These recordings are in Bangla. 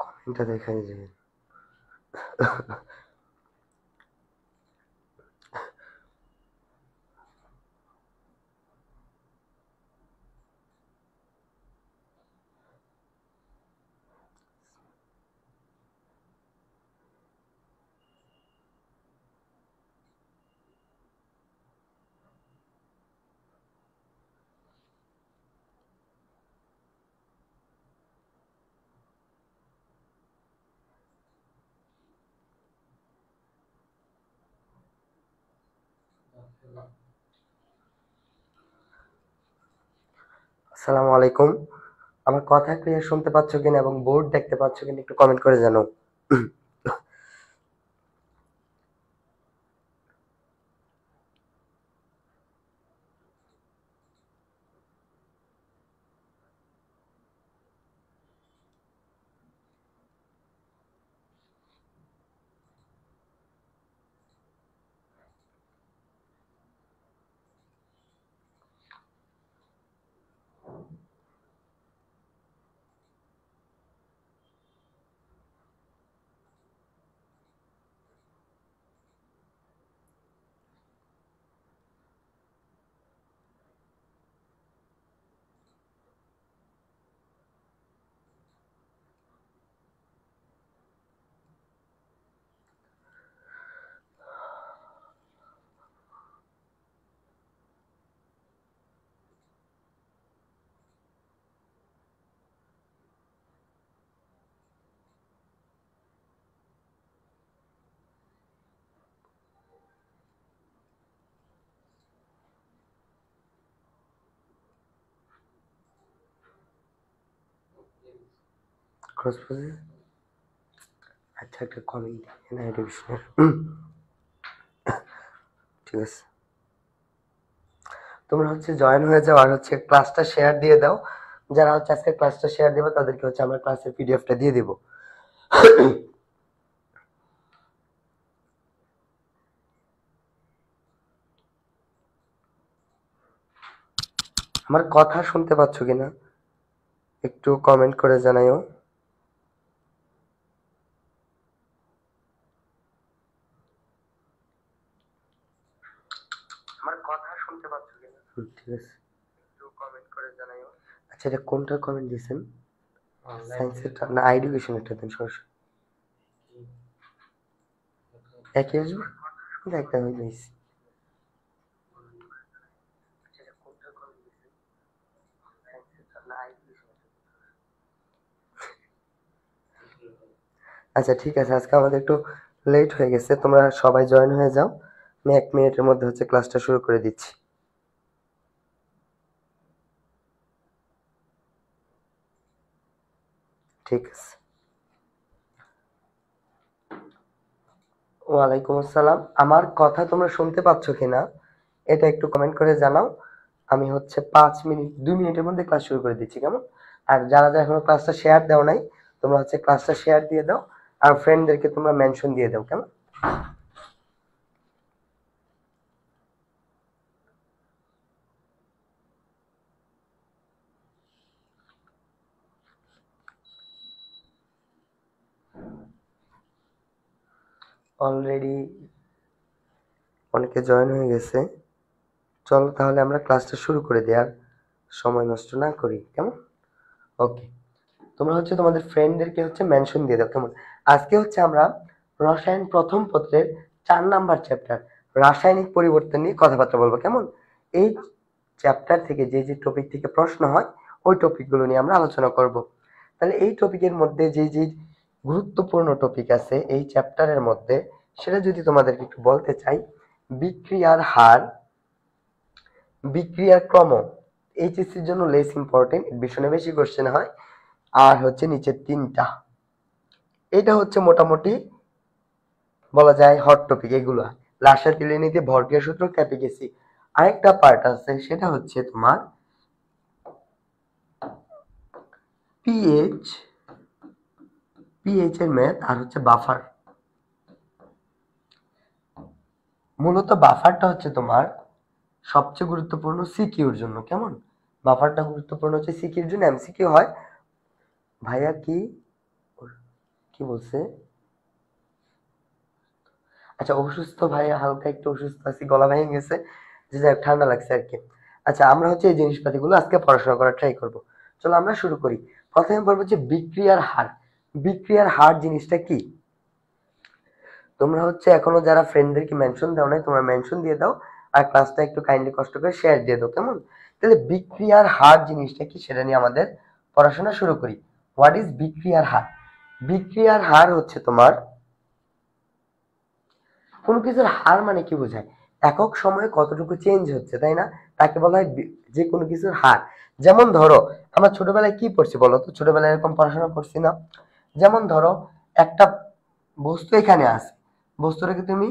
কমেন্টটা দেখাই যায়। আসসালামু আলাইকুম। আমার কথা ক্লিয়ার শুনতে পাচ্ছ কিনা এবং বোর্ড দেখতে পাচ্ছ কিনা একটু কমেন্ট করে জানাও। আচ্ছা, একটা কমেন্ট না এডুকেশনের। ঠিক আছে, তোমরা হচ্ছে জয়েন হয়ে যাও আর হচ্ছে ক্লাসটা শেয়ার দিয়ে দাও। যারা হচ্ছে আজকে ক্লাসটা শেয়ার দেবে তাদেরকে হচ্ছে আমরা ক্লাসের পিডিএফটা দিয়ে দিব। আমার কথা শুনতে পাচ্ছ কিনা একটু কমেন্ট করে জানাইও। আমার কথা শুনতে পাচ্ছ কিনা? ঠিক আছে, একটু কমেন্ট করে জানাইও। আচ্ছা, এটা কোনটার কমেন্ট দিয়েছেন? সায়েন্সেরটা না এডুকেশনেরটা দেন সরাসরি। একই আসবে, একটা হয়ে যাইছি। আচ্ছা ঠিক আছে, আজকে আমাদের একটু লেট হয়ে গেছে, তোমরা সবাই জয়েন হয়ে যাও। আমি 1 মিনিটের মধ্যে হচ্ছে ক্লাসটা শুরু করে দিচ্ছি। ঠিক আছে। ওয়ালাইকুম আসসালাম। আমার কথা তোমরা শুনতে পাচ্ছ কিনা এটা একটু কমেন্ট করে জানাও। আমি হচ্ছে 5 মিনিট 2 মিনিটের মধ্যে ক্লাস শুরু করে দিচ্ছি, কেমন? আর যারা যারা এখনো ক্লাসটা শেয়ার দাও নাই, তোমরা হচ্ছে ক্লাসটা শেয়ার দিয়ে দাও আর ফ্রেন্ডদেরকে তোমরা মেনশন দিয়ে দাও, কেমন? অলরেডি অনেকে জয়েন হয়ে গেছে। চলো তাহলে আমরা ক্লাসটা শুরু করে দিই, আর সময় নষ্ট না করি, কেমন? ওকে, তোমরা হচ্ছে তোমাদের ফ্রেন্ডদেরকে হচ্ছে মেনশন দিয়ে দাও, কেমন? আজকে হচ্ছে আমরা রসায়ন প্রথম পত্রের 4 নাম্বার চ্যাপ্টার রাসায়নিক পরিবর্তন নিয়ে কথাবার্তা বলবো, কেমন? এই চ্যাপ্টার থেকে যে যে টপিক থেকে প্রশ্ন হয় ওই টপিকগুলো নিয়ে আমরা আলোচনা করব। তাহলে এই টপিকের মধ্যে যে যে গুরুত্বপূর্ণ টপিক আছে এই চ্যাপ্টারের মধ্যে, সেটা যদি তোমাদেরকে একটু বলতে চাই: বিক্রিয়ার হার, বিক্রিয়ার ক্রম, এইচএসসির জন্য লেস ইম্পর্টেন্ট, এডমিশনে বেশি কোশ্চেন হয়। আর হচ্ছে নিচের 3টা, এটা হচ্ছে মোটামুটি বলা যায় হট টপিক এগুলা। রাশিয়া তেলেনিতে ভরক্রিয়া সূত্র, ক্যাপিগেসি। আরেকটা পার্ট আছে, সেটা হচ্ছে তোমার পিএইচ, পিএইচ এর ম্যাথ, আর হচ্ছে বাফার। মূলত বাফারটা হচ্ছে তোমার সবচেয়ে গুরুত্বপূর্ণ সিকিউর জন্য, কেমন? বাফারটা গুরুত্বপূর্ণ হচ্ছে সিকিউর জন্য, এমসিকিউ হয়। ভাইয়া কি কি বলছে? আচ্ছা, অসুস্থ ভাই, হালকা একটু অসুস্থ আছি, গলা ভেঙে গেছে, যে যাই হোক, ঠান্ডা লাগছে আর কি। আচ্ছা, আমরা হচ্ছে এই জিনিসপাতিগুলো আজকে পড়াশোনা করার ট্রাই করব। চলো আমরা শুরু করি। প্রথমে বলবো যে বিক্রিয়ার হার। বিক্রিয়ার হার জিনিসটা কি? তোমরা হচ্ছে এখনো যারা ফ্রেন্ডদেরকে মেনশন দাও নাই, তোমরা মেনশন দিয়ে দাও, আর ক্লাসটা একটু কাইন্ডলি কষ্ট করে শেয়ার দিয়ে দাও, কেমন? তাহলে বিক্রিয়ার হার জিনিসটা কি সেটা নিয়ে আমাদের পড়াশোনা শুরু করি। হোয়াট ইজ বিক্রিয়ার হার? বিক্রিয়ার হার হচ্ছে তোমার কোনো কিছুর হার মানে কি বোঝায়? একক সময়ে কতটুকু চেঞ্জ হচ্ছে, তাই না? তাকে বলা হয় যে কোনো কিছুর হার। যেমন ধরো, আমরা ছোটবেলায় কি পড়ছি বলো তো? ছোটবেলায় এরকম পড়াশোনা করছি না? যেমন ধরো, একটা বস্তু এখানে আছে, বস্তুটাকে তুমি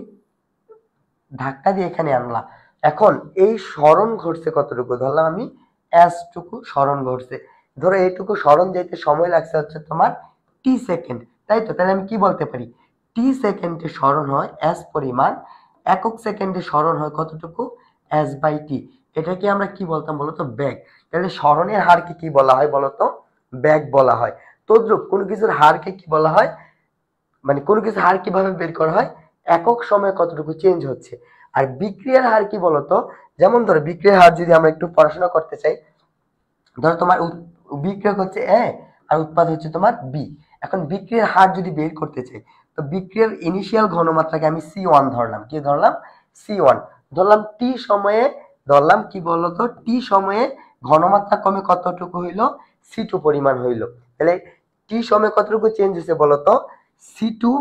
ধাক্কা দিয়ে এখানে আনলা। এখন এই সরণ ঘটছে কতটুকু? ধরলাম আমি এস টুকু সরণ ঘটছে। ধরো এইটুকু সরণ যেতে সময় লাগছে হচ্ছে তোমার টি সেকেন্ড, তাই তো? তাহলে আমি কি বলতে পারি? টি সেকেন্ডে সরণ হয় এস পরিমাণ, একক সেকেন্ডে সরণ হয় কতটুকু? S by T. এটাকে আমরা কি বলতাম বলতো? বেগ। তাহলে সরণের হারকে কি বলা হয় বলতো? বেগ বলা হয়। তদ্রূপ কোনো কিছুর হারকে কি বলা হয়? মানে কোনো কিছু হার কিভাবে বের করা হয়? একক সময়ে কতটুকু চেঞ্জ হচ্ছে। আর বিক্রিয়ার হার কি বলতো? যেমন ধরো, বিক্রিয়ার হার যদি আমরা একটু পড়াশোনা করতে চাই, ধরো তোমার বিক্রিয়ক হচ্ছে এ আর উৎপাদ হচ্ছে তোমার বি। এখন বিক্রিয়ার হার যদি বের করতে চাই, তো বিক্রিয়ার ইনিশিয়াল ঘনমাত্রাকে আমি সি ওয়ান ধরলাম। কি ধরলাম? সি ওয়ান ধরলাম। টি সময়ে ধরলাম কি বলতো? টি সময়ে ঘনমাত্রা কমে কতটুকু হইলো? সি টু পরিমাণ হইলো। তাহলে টি সময়ে কতটুকু চেঞ্জ হয়েছে বলতো? C two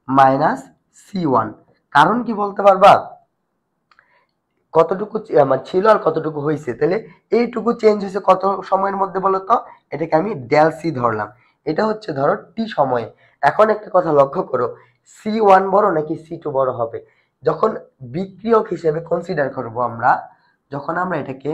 minus C one. কারণ কি বলতে পারবা? কতটুকু মানে ছিল আর কতটুকু হয়েছে। তাহলে এইটুকু চেঞ্জ হয়েছে কত সময়ের মধ্যে বলতো? এটাকে আমি ডেল সি ধরলাম। এটা হচ্ছে ধরো টি সময়ে। এখন একটা কথা লক্ষ্য করো, সি ওয়ান বড় নাকি সি টু বড় হবে? যখন বিক্রিয়ক হিসেবে কনসিডার করব আমরা, যখন আমরা এটাকে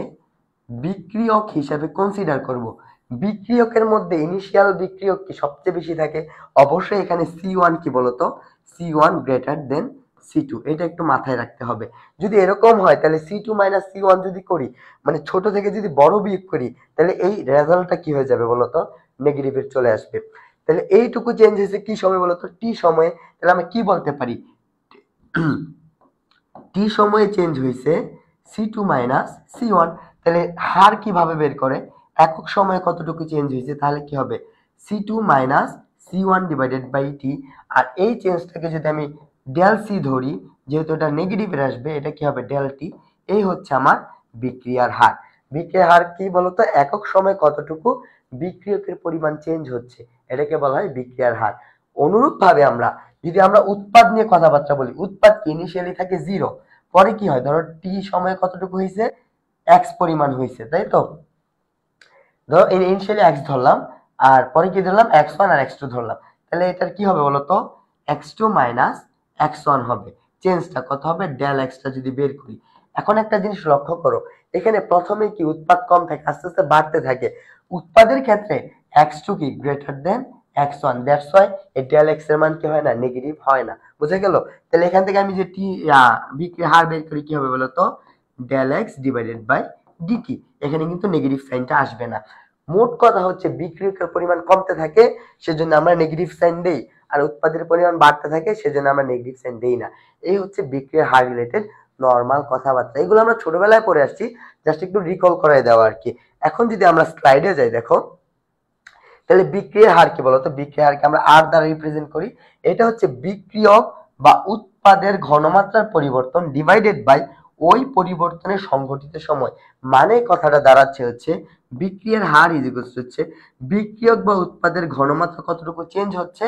বিক্রিয়ক হিসেবে কনসিডার করব, বিক্রিয়কের মধ্যে ইনিশিয়াল বিক্রিয়ক কি সবচেয়ে বেশি থাকে? অবশ্যই এখানে সি ওয়ান কি বলতো? C one greater than C two. এটা একটু মাথায় রাখতে হবে। যদি এরকম হয় তাহলে C two minus C one যদি করি, মানে ছোট থেকে যদি বড় বিয়োগ করি, তাহলে এই রেজাল্টটা কি হয়ে যাবে বলতো? নেগেটিভে চলে আসবে। তাহলে এইটুকু চেঞ্জ হয়েছে কি সময় বলতো? টি সময়ে। তাহলে আমরা কি বলতে পারি? টি সময়ে চেঞ্জ হয়েছে C two minus C one. তাহলে হার কিভাবে বের করে? একক সময়ে কতটুকু চেঞ্জ হয়েছে, তাহলে কি হবে? C two minus C one divided by T. আর এই চেঞ্জটাকে যদি আমি ডেল সি ধরি, যেহেতু এটা নেগেটিভে আসবে, এটা কি হবে? Del T. এই হচ্ছে আমার বিক্রিয়ার হার। বিক্রিয়ার হার কি বলতো? একক সময়ে কতটুকু বিক্রিয়কের পরিমাণ চেঞ্জ হচ্ছে, এটাকে বলা হয় বিক্রিয়ার হার। অনুরূপ ভাবে আমরা যদি আমরা উৎপাদ নিয়ে কথাবার্তা বলি, উৎপাদ ইনিশিয়ালি থাকে জিরো, পরে কি হয়? ধরো টি সময়ে কতটুকু হয়েছে? এক্স পরিমাণ হয়েছে, তাই তো? ধরো ইনিশিয়ালি এক্স ধরলাম, আর পরে কি ধরলাম? এক্স ওয়ান আর এক্স টু ধরলাম। তাহলে এটার কি হবে বলতো? X two minus X one হবে। চেঞ্জটা কত হবে? ডেল এক্সটা যদি বের করি। এখন একটা জিনিস লক্ষ্য করো, এখানে প্রথমে কি উৎপাদ কম থাকে, আস্তে আস্তে বাড়তে থাকে। উৎপাদের ক্ষেত্রে এক্স টু কি greater than x one, that's why এই ডেল এক্স এর মান কি হয় না? নেগেটিভ হয় না। বুঝা গেল? তাহলে এখান থেকে আমি যে টি বিক্রি হার বের করি, কি হবে বলতো? Del X divided by d t. এখানে কিন্তু নেগেটিভ সাইনটা আসবে না। মোট কথা হচ্ছে বিক্রিয়কের পরিমাণ কমতে থাকে, সেজন্য আমরা নেগেটিভ সাইন দেই, আর উৎপাদের পরিমাণ বাড়তে থাকে, সেজন্য আমরা নেগেটিভ সাইন দেই না। এই হচ্ছে বিক্রিয়ার হার রিলেটেড নর্মাল কথাবার্তা। এগুলো আমরা ছোটবেলায় পড়ে আসছি, জাস্ট একটু রিকল করাই দেওয়া আর কি। এখন যদি আমরা স্লাইডে যাই, দেখো তাহলে বিক্রিয়ার হার কি বলতো? বিক্রিয়ার হারকে আমরা আর দ্বারা রিপ্রেজেন্ট করি। এটা হচ্ছে বিক্রিয়ক বা উৎপাদের ঘনমাত্রার পরিবর্তন ডিভাইডেড বাই ওই পরিবর্তনের সংঘটিত সময়। মানে কথাটা দাঁড়াচ্ছে হচ্ছে বিক্রিয়ার হার ইজ ইকুয়ালস হচ্ছে বিক্রিয়ক বা উৎপাদের ঘনমাত্রা কতটুকু চেঞ্জ হচ্ছে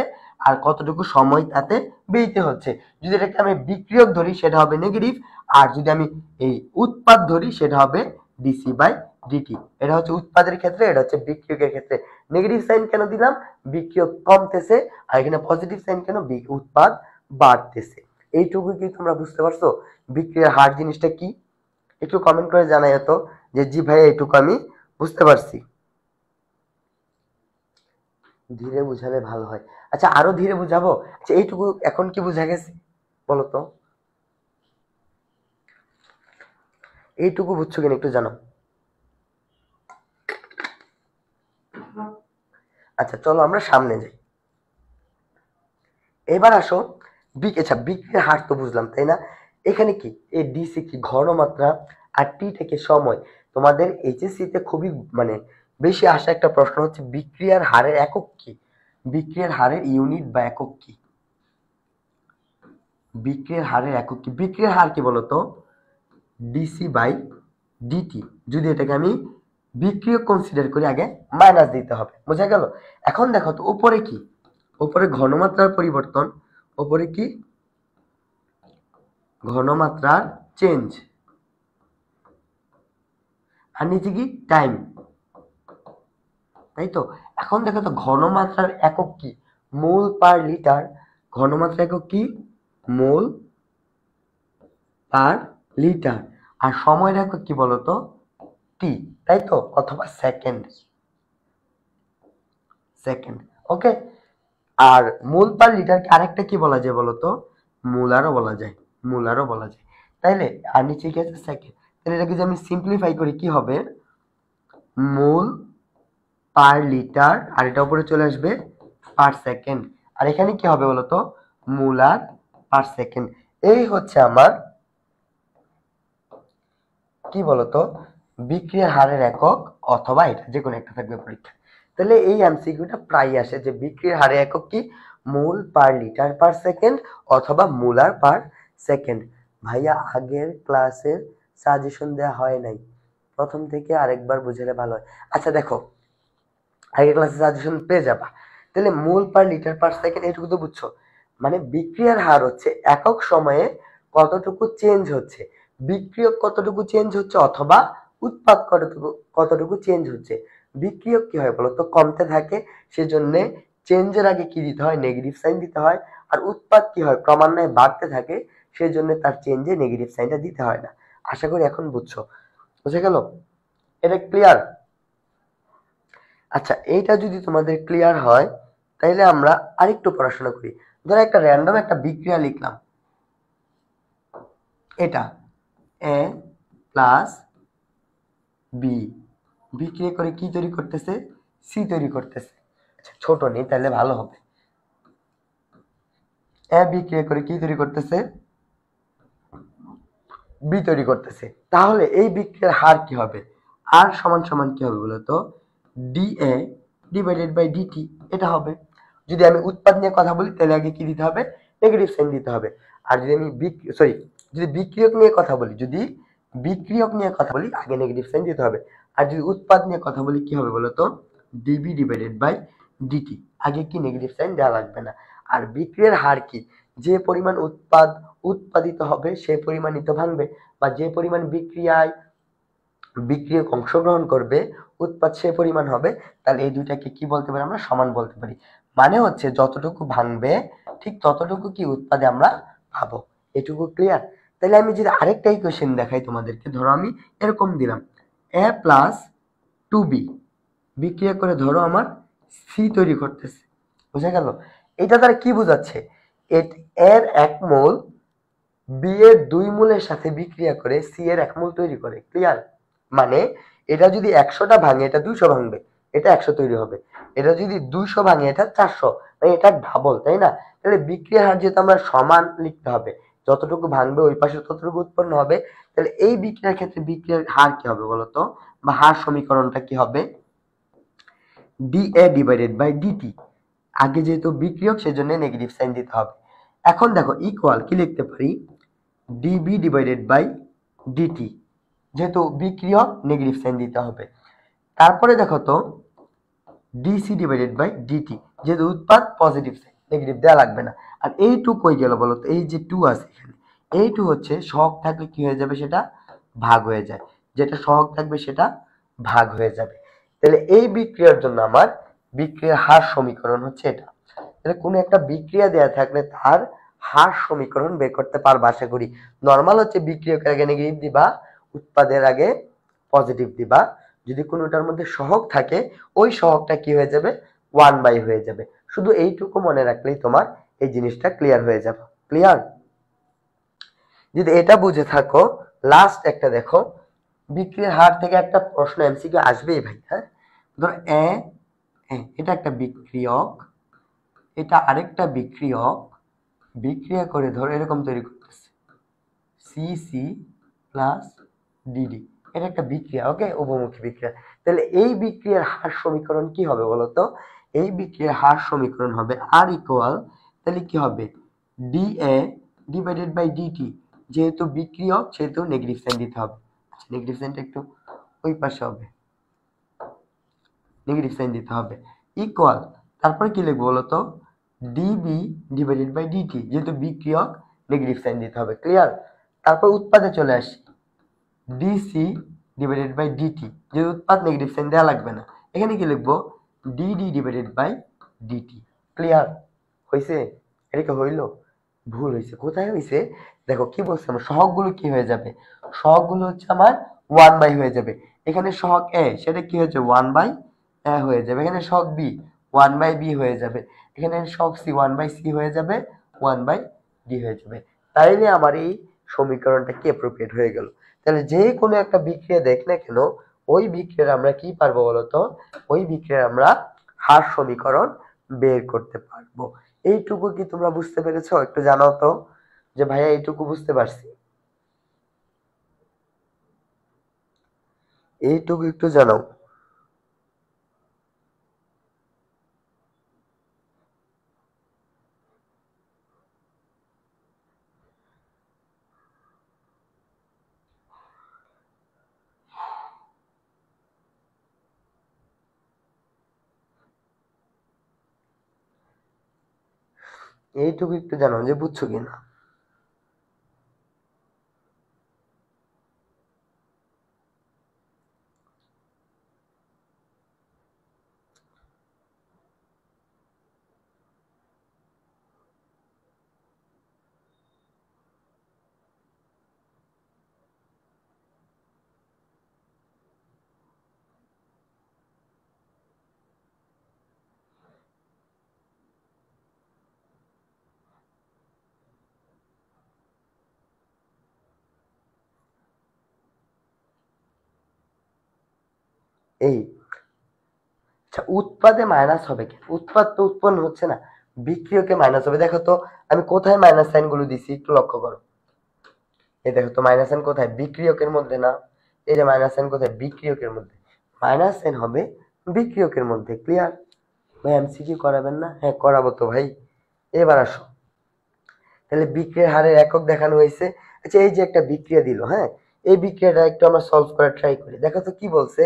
আর কতটুকু সময় তাতে ব্যয়িত হচ্ছে। যদি এটাকে আমি বিক্রিয়ক ধরি সেটা হবে নেগেটিভ, আর যদি আমি এই উৎপাদ ধরি সেটা হবে ডিসি বাই ডিটি। এটা হচ্ছে উৎপাদের ক্ষেত্রে, এটা হচ্ছে বিক্রিয়কের ক্ষেত্রে। নেগেটিভ সাইন কেন দিলাম? বিক্রিয়ক কমতেছে, আর এখানে পজিটিভ সাইন কেন? উৎপাদ বাড়তেছে। এইটুকু কি তোমরা বুঝতে পারছো বিক্রিয়ার হার জিনিসটা কি? একটু কমেন্ট করে জানাই তো যে জি ভাই এইটুকু আমি বুঝতে পারছি। ধীরে বুঝালে ভালো হয়। আচ্ছা, আরো ধীরে বুঝাবো? আচ্ছা, এইটুকু এখন কি বুঝা গেছে বলো তো? এইটুকু বুঝছো কিনা একটু জানো। আচ্ছা, চলো আমরা সামনে যাই। এবার আসো আচ্ছা বিক্রিয়ার হার তো বুঝলাম তাই না, এখানে কি এই ডিসি কি ঘনমাত্রা আর টি থেকে সময়। তোমাদের এইচএসসি তে খুবই মানে বেশি আসা একটা প্রশ্ন হচ্ছে বিক্রিয়ার হারের একক কি, বিক্রিয়ার হারের ইউনিট বা একক কি, বিক্রিয়ার হারের একক কি। বিক্রিয়ার হার কি বলতো, ডিসি বাই ডিটি। যদি এটাকে আমি বিক্রিয়ক কনসিডার করি আগে মাইনাস দিতে হবে, বোঝা গেল। এখন দেখো তো উপরে কি, উপরে ঘনমাত্রার পরিবর্তন, উপরে কি ঘনমাত্রার চেঞ্জ, আর নিচে কি টাইম, তাই তো। এখন দেখো তো ঘনমাত্রার একক কি, মোল পার লিটার। ঘনমাত্রা একক কি, মোল পার লিটার। আর সময়ের একক কি বলতো, টি, তাই তো, অথবা সেকেন্ড, সেকেন্ড। ওকে। আর মোল পার লিটারকে আরেকটা কি বলা যায় বলতো, মোলারও বলা যায়, মোলারও বলা যায়, তাইলে। আর নিচে কি আছে, সেকেন্ড। তাহলে এটাকে যদি আমি সিম্পলিফাই করি কি হবে, মোল পার লিটার, আর এটা উপরে চলে আসবে পার সেকেন্ড। আর এখানে কি হবে বলতো, মোলার পার সেকেন্ড। এই হচ্ছে আমার কি বলতো বিক্রিয়ার হারের একক, অথবা এটা যে কোনো একটা থাকবে পরীক্ষা। তাহলে এই এমসিকিউটা প্রায় আসে যে বিক্রিয়ার হারের একক কি, মোল পার লিটার পার সেকেন্ড অথবা মোলার পার সেকেন্ড। ভাইয়া আগের ক্লাসের সাজেশন দেওয়া হয় নাই, প্রথম থেকে আরেকবার বুঝালে ভালো হয়। আচ্ছা দেখো, আগের ক্লাসে সাজেশন পেয়ে যাবা। তাহলে মোল পার লিটার পার সেকেন্ড এটুকু তো বুঝছো, মানে বিক্রিয়ার হার হচ্ছে একক সময়ে কতটুকু চেঞ্জ হচ্ছে, বিক্রিয়ক কতটুকু চেঞ্জ হচ্ছে অথবা উৎপাদ কতটুকু চেঞ্জ হচ্ছে। বিক্রিয়ক কি হয় বলতো, কমতে থাকে, সেজন্য চেঞ্জের আগে কি দিতে হয়, নেগেটিভ সাইন দিতে হয়। আর উৎপাদ কি হয়, ক্রমান্বয়ে বাড়তে থাকে, সেজন্য তার চেঞ্জে নেগেটিভ সাইনটা দিতে হয় না। আশা করি এখন বুঝছো, বুঝে গেল, এটা ক্লিয়ার। আচ্ছা এইটা যদি তোমাদের ক্লিয়ার হয় তাইলে আমরা আরেকটু পড়াশোনা করি। ধরো একটা র্যান্ডম একটা বিক্রিয়া লিখলাম, এটা এ প্লাস বি বিক্রিয়া করে কি তৈরি করতেছে, সি তৈরি করতেছে। আচ্ছা ছোট নেই তাহলে ভালো হবে। এ বিক্রিয়া করে কি তৈরি করতেছে, বি তৈরি করতেছে। তাহলে এই বিক্রিয়ার হার কি হবে, আর সমান সমান কি হবে বলতো, D A divided by d t, এটা হবে। যদি আমি উৎপাদ নিয়ে কথা বলি তাহলে আগে কি দিতে হবে, নেগেটিভ সাইন দিতে হবে। আর যদি আমি যদি বিক্রিয়ক নিয়ে কথা বলি, যদি বিক্রিয়ক নিয়ে কথা বলি আগে নেগেটিভ সাইন দিতে হবে। আর যদি উৎপাদ নিয়ে কথা বলি কি হবে বলতো, ডিবি ডিভাইডেড বাই ডিটি, আগে কি নেগেটিভ সাইন দেওয়া লাগবে না। আর বিক্রিয়ার হার কি, যে পরিমাণ উৎপাদিত হবে সেই পরিমাণই তো ভাঙবে, বা যে পরিমাণ বিক্রিয়ক অংশগ্রহণ করবে উৎপাদ সে পরিমাণ হবে। তাহলে এই দুইটাকে কি বলতে পারি, আমরা সমান বলতে পারি। মানে হচ্ছে যতটুকু ভাঙবে ঠিক ততটুকু কি উৎপাদে আমরা পাবো। এটুকু ক্লিয়ার। তাহলে আমি যদি আরেকটা ইকুয়েশন দেখাই তোমাদেরকে, ধরো আমি এরকম দিলাম এ প্লাস টু বি বিক্রিয়া করে ধরো আমার সি তৈরি করতেছে, বুঝা গেল। এটা দ্বারা কি বোঝাচ্ছে, এর এক মোল বি এর দুই মোলের সাথে বিক্রিয়া করে সি এর এক মোল তৈরি করে। ক্লিয়ার। মানে এটা যদি 100টা ভাঙে এটা 200 ভাঙবে, এটা 100 তৈরি হবে। এটা যদি 200 ভাঙে এটা 400, মানে এটা ডাবল, তাই না। তাহলে বিক্রিয়ার হার যেহেতু আমরা সমান লিখতে হবে, যতটুকু ভাঙবে ওই পাশে ততটুকু উৎপন্ন হবে। তাহলে এই বিক্রিয়ার ক্ষেত্রে বিক্রিয়ার হার কি হবে বলতো, বা হার সমীকরণটা কি হবে, ডিএ ডিভাইডেড বাই ডিটি। আগে যেহেতু বিক্রিয়ক সেজন্য নেগেটিভ সাইন দিতে হবে। এখন দেখো ইকুয়াল কি লিখতে পারি, ডিবি ডিভাইডেড বাই ডিটি, যেহেতু বিক্রিয়ক নেগেটিভ সাইন দিতে হবে। তারপরে দেখো তো ডিসি ডিভাইডেড বাই ডিটি, যেহেতু উৎপাদ পজিটিভ সাইন নেগেটিভ দেওয়া লাগবে না। আর এই টু কই গেল বলো তো, এই যে টু আছে এখানে, এই টু হচ্ছে সহগ থাকলে কি হয়ে যাবে, সেটা ভাগ হয়ে যায়, যেটা সহগ থাকবে সেটা ভাগ হয়ে যাবে। তাহলে এই বিক্রিয়ার জন্য আমার বিক্রিয়ার হার সমীকরণ হচ্ছে এটা। তাহলে কোনো একটা বিক্রিয়া দেয়া থাকলে তার হার সমীকরণ বের করতে পারবা আশা করি। নরমাল হচ্ছে বিক্রিয়কের আগে নেগেটিভ দিবা, উৎপাদের আগে পজিটিভ দিবা। যদি কোনোটার মধ্যে সহগ থাকে ওই সহগটা কি হয়ে যাবে, 1/, হয়ে যাবে। শুধু এইটুকু মনে রাখলেই তোমার এই জিনিসটা ক্লিয়ার হয়ে যাবে। ক্লিয়ার। যদি এটা বুঝে থাকো, লাস্ট একটা দেখো, বিক্রিয়ার হার থেকে একটা প্রশ্ন এমসিকিউ আসবেই ভাই। হ্যাঁ, ধরো এটা একটা বিক্রিয়ক, এটা আরেকটা বিক্রিয়ক, বিক্রিয়া করে ধরো এরকম তৈরি করতেছে সিসি প্লাস ডিডি, এটা একটা বিক্রিয়া, ওকে, উভমুখী বিক্রিয়া। তাহলে এই বিক্রিয়ার হার সমীকরণ কি হবে বলতো? এই বিক্রিয়ার হার সমীকরণ হবে আর ইকুয়াল, তাহলে কি হবে, ডিএ ডিভাইডেড বাই ডিটি, যেহেতু বিক্রিয়ক সেহেতু নেগেটিভ সাইন দিতে হবে। আচ্ছা, নেগেটিভ সাইনটা একটু ওই পাশে হবে, নেগেটিভ সাইন দিতে হবে, ইকুয়াল, তারপরে কি লিখবো বলতো, ডিবি ডিভাইডেড বাই ডিটি, যেহেতু বিক্রিয়ক নেগেটিভ সাইন দিতে হবে। ক্লিয়ার? তারপর উৎপাদে চলে আসি, ডিসি ডিভাইডেড বাই ডিটি, যে উৎপাদ নেগেটিভ সাইন দেওয়া লাগবে না, এখানে কি লিখবো, d d divided by d t. Clear হয়েছে? এটা কি হইলো? ভুল হয়েছে। কোথায় হয়েছে দেখো, কি বলছে, আমার সহগগুলো কি হয়ে যাবে, সহগগুলো হচ্ছে আমার 1 বাই হয়ে যাবে। এখানে সহগ এ, সেটা কি হচ্ছে 1 বাই এ হয়ে যাবে। এখানে সহগ বি 1 বাই বি হয়ে যাবে। এখানে সহগ সি 1 বাই সি হয়ে যাবে, 1 বাই ডি হয়ে যাবে। তাইলে আমার এই সমীকরণটা কি অ্যাপ্রোপ্রিয়েট হয়ে গেল। তাহলে যে কোনো একটা বিক্রিয়া দেখ না কেন, ওই বিক্রিয়ার আমরা কি পারবো বলতো, ওই বিক্রিয়ার আমরা হার সমীকরণ বের করতে পারবো। এইটুকু কি তোমরা বুঝতে পেরেছো? একটু জানাও তো যে ভাইয়া এইটুকু বুঝতে পারছি, এইটুকু একটু জানাও। এইটুকু একটু জানাও যে বুঝছো কিনা। এই আচ্ছা, উৎপাদে মাইনাস হবে কেন? উৎপাদ তো উৎপন্ন হচ্ছে না, বিক্রিয়কে মাইনাস হবে। দেখো তো আমি কোথায় মাইনাস সাইন গুলো দিছি, একটু লক্ষ্য করো। এই দেখো তো মাইনাস সাইন কোথায়, বিক্রিয়কের মধ্যে না? এই যে মাইনাস সাইন কোথায়, বিক্রিয়কের মধ্যে। মাইনাস সাইন হবে বিক্রিয়কের মধ্যে। ক্লিয়ার? ভাই এমসিকিউ করাবেন না? হ্যাঁ করাবো তো ভাই। এবার আসো, তাহলে বিক্রিয়ার হারের একক দেখানো হয়েছে। আচ্ছা, এই যে একটা বিক্রিয়া দিল, হ্যাঁ, এই বিক্রিয়াটা একটু আমরা সলভ করার ট্রাই করি। দেখো তো কি বলছে,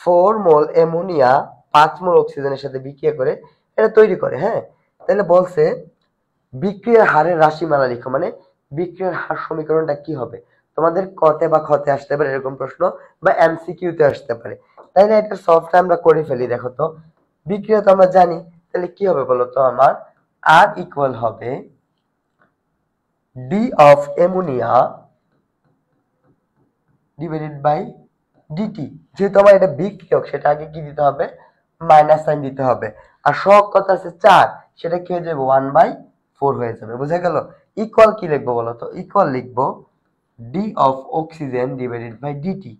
4 মোল অ্যামোনিয়া 5 মোল অক্সিজেনের সাথে বিক্রিয়া করে এটা তৈরি করে। হ্যাঁ, তাহলে বলছে বিক্রিয়ার হারের রাশিমালা লিখো, মানে বিক্রিয়ার হার সমীকরণটা কি হবে। তোমাদের কতে বা খতে আসতে পারে এরকম প্রশ্ন, বা এমসিকিউতে আসতে পারে। তাইলে এটা সলভটা আমরা করে ফেলি। দেখো তো বিক্রিয়া তো আমরা জানি, তাহলে কি হবে বলো তো, আমার আর ইকুয়াল হবে D of ammonia divided by DT. যেহেতু আমার এটা বিক্রিয়ক, সেটা আগে কি দিতে হবে, মাইনাস সাইন দিতে হবে। আর সহগ কত আছে 4, সেটা কি হয়ে যাবে 1/4 হয়ে যাবে। বুঝা গেল? ইকুয়াল কি লিখবো বলো তো, ইকুয়াল লিখবো D of oxygen divided by d t.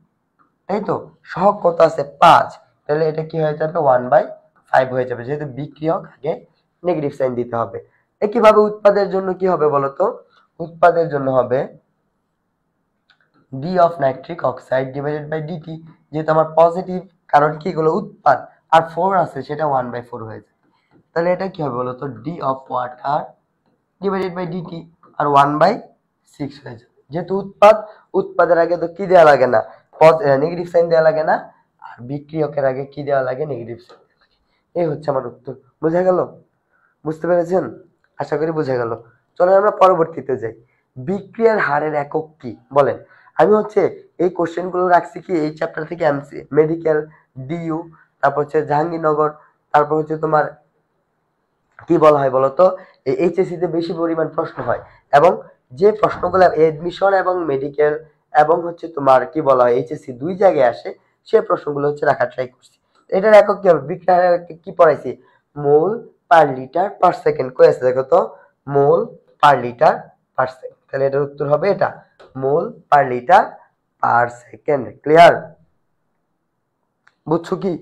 তাই তো, সহগ কত আছে 5, তাহলে এটা কি হয়ে যাবে 1/5 হয়ে যাবে, যেহেতু বিক্রিয়ক আগে নেগেটিভ সাইন দিতে হবে। একইভাবে উৎপাদের জন্য কি হবে বলতো, উৎপাদের জন্য হবে D of nitric oxide divided by DT, যেহেতু আমার পজিটিভ, কারণ কি গুলো উৎপাদ, আর 4 আছে সেটা 1/4 হয়ে যায়। তাহলে এটা কি হবে বলতো, d of water divided by dt, আর 1/6 হয়ে যাবে। যেহেতু উৎপাদ, উৎপাদের আগে তো কি দেওয়া লাগে না, নেগেটিভ সাইন দেওয়া লাগে না, আর বিক্রিয়কের আগে কি দেওয়া লাগে, নেগেটিভ সাইন। এই হচ্ছে আমার উত্তর। বোঝা গেল? বুঝতে পেরেছেন? আশা করি বোঝা গেল। চলেন আমরা পরবর্তীতে যাই। বিক্রিয়ার হারের একক কি বলেন? আমি হচ্ছে এই কোশ্চেন গুলো রাখছি কি এই চ্যাপ্টার থেকে, এমসি মেডিকেল, ডিইউ, তারপর হচ্ছে জাহাঙ্গীরনগর, তারপর হচ্ছে তোমার কি বলা হয় বলতো, এই এইচএসসি তে বেশি পরিমাণ প্রশ্ন হয়, এবং যে প্রশ্নগুলো এডমিশন এবং মেডিকেল এবং হচ্ছে তোমার কি বলা হয় এইচএসসি দুই জায়গায় আসে, সে প্রশ্নগুলো হচ্ছে রাখার ট্রাই করছি। এটার একক কি হবে, বিক্রিয়ার কি পড়াইছি, মোল পার লিটার পার সেকেন্ড। কই আছে দেখো তো, মোল পার লিটার পার সেকেন্ড। তাহলে এটার উত্তর হবে এটা, mole per litre per second. Clear? বুঝছো কি?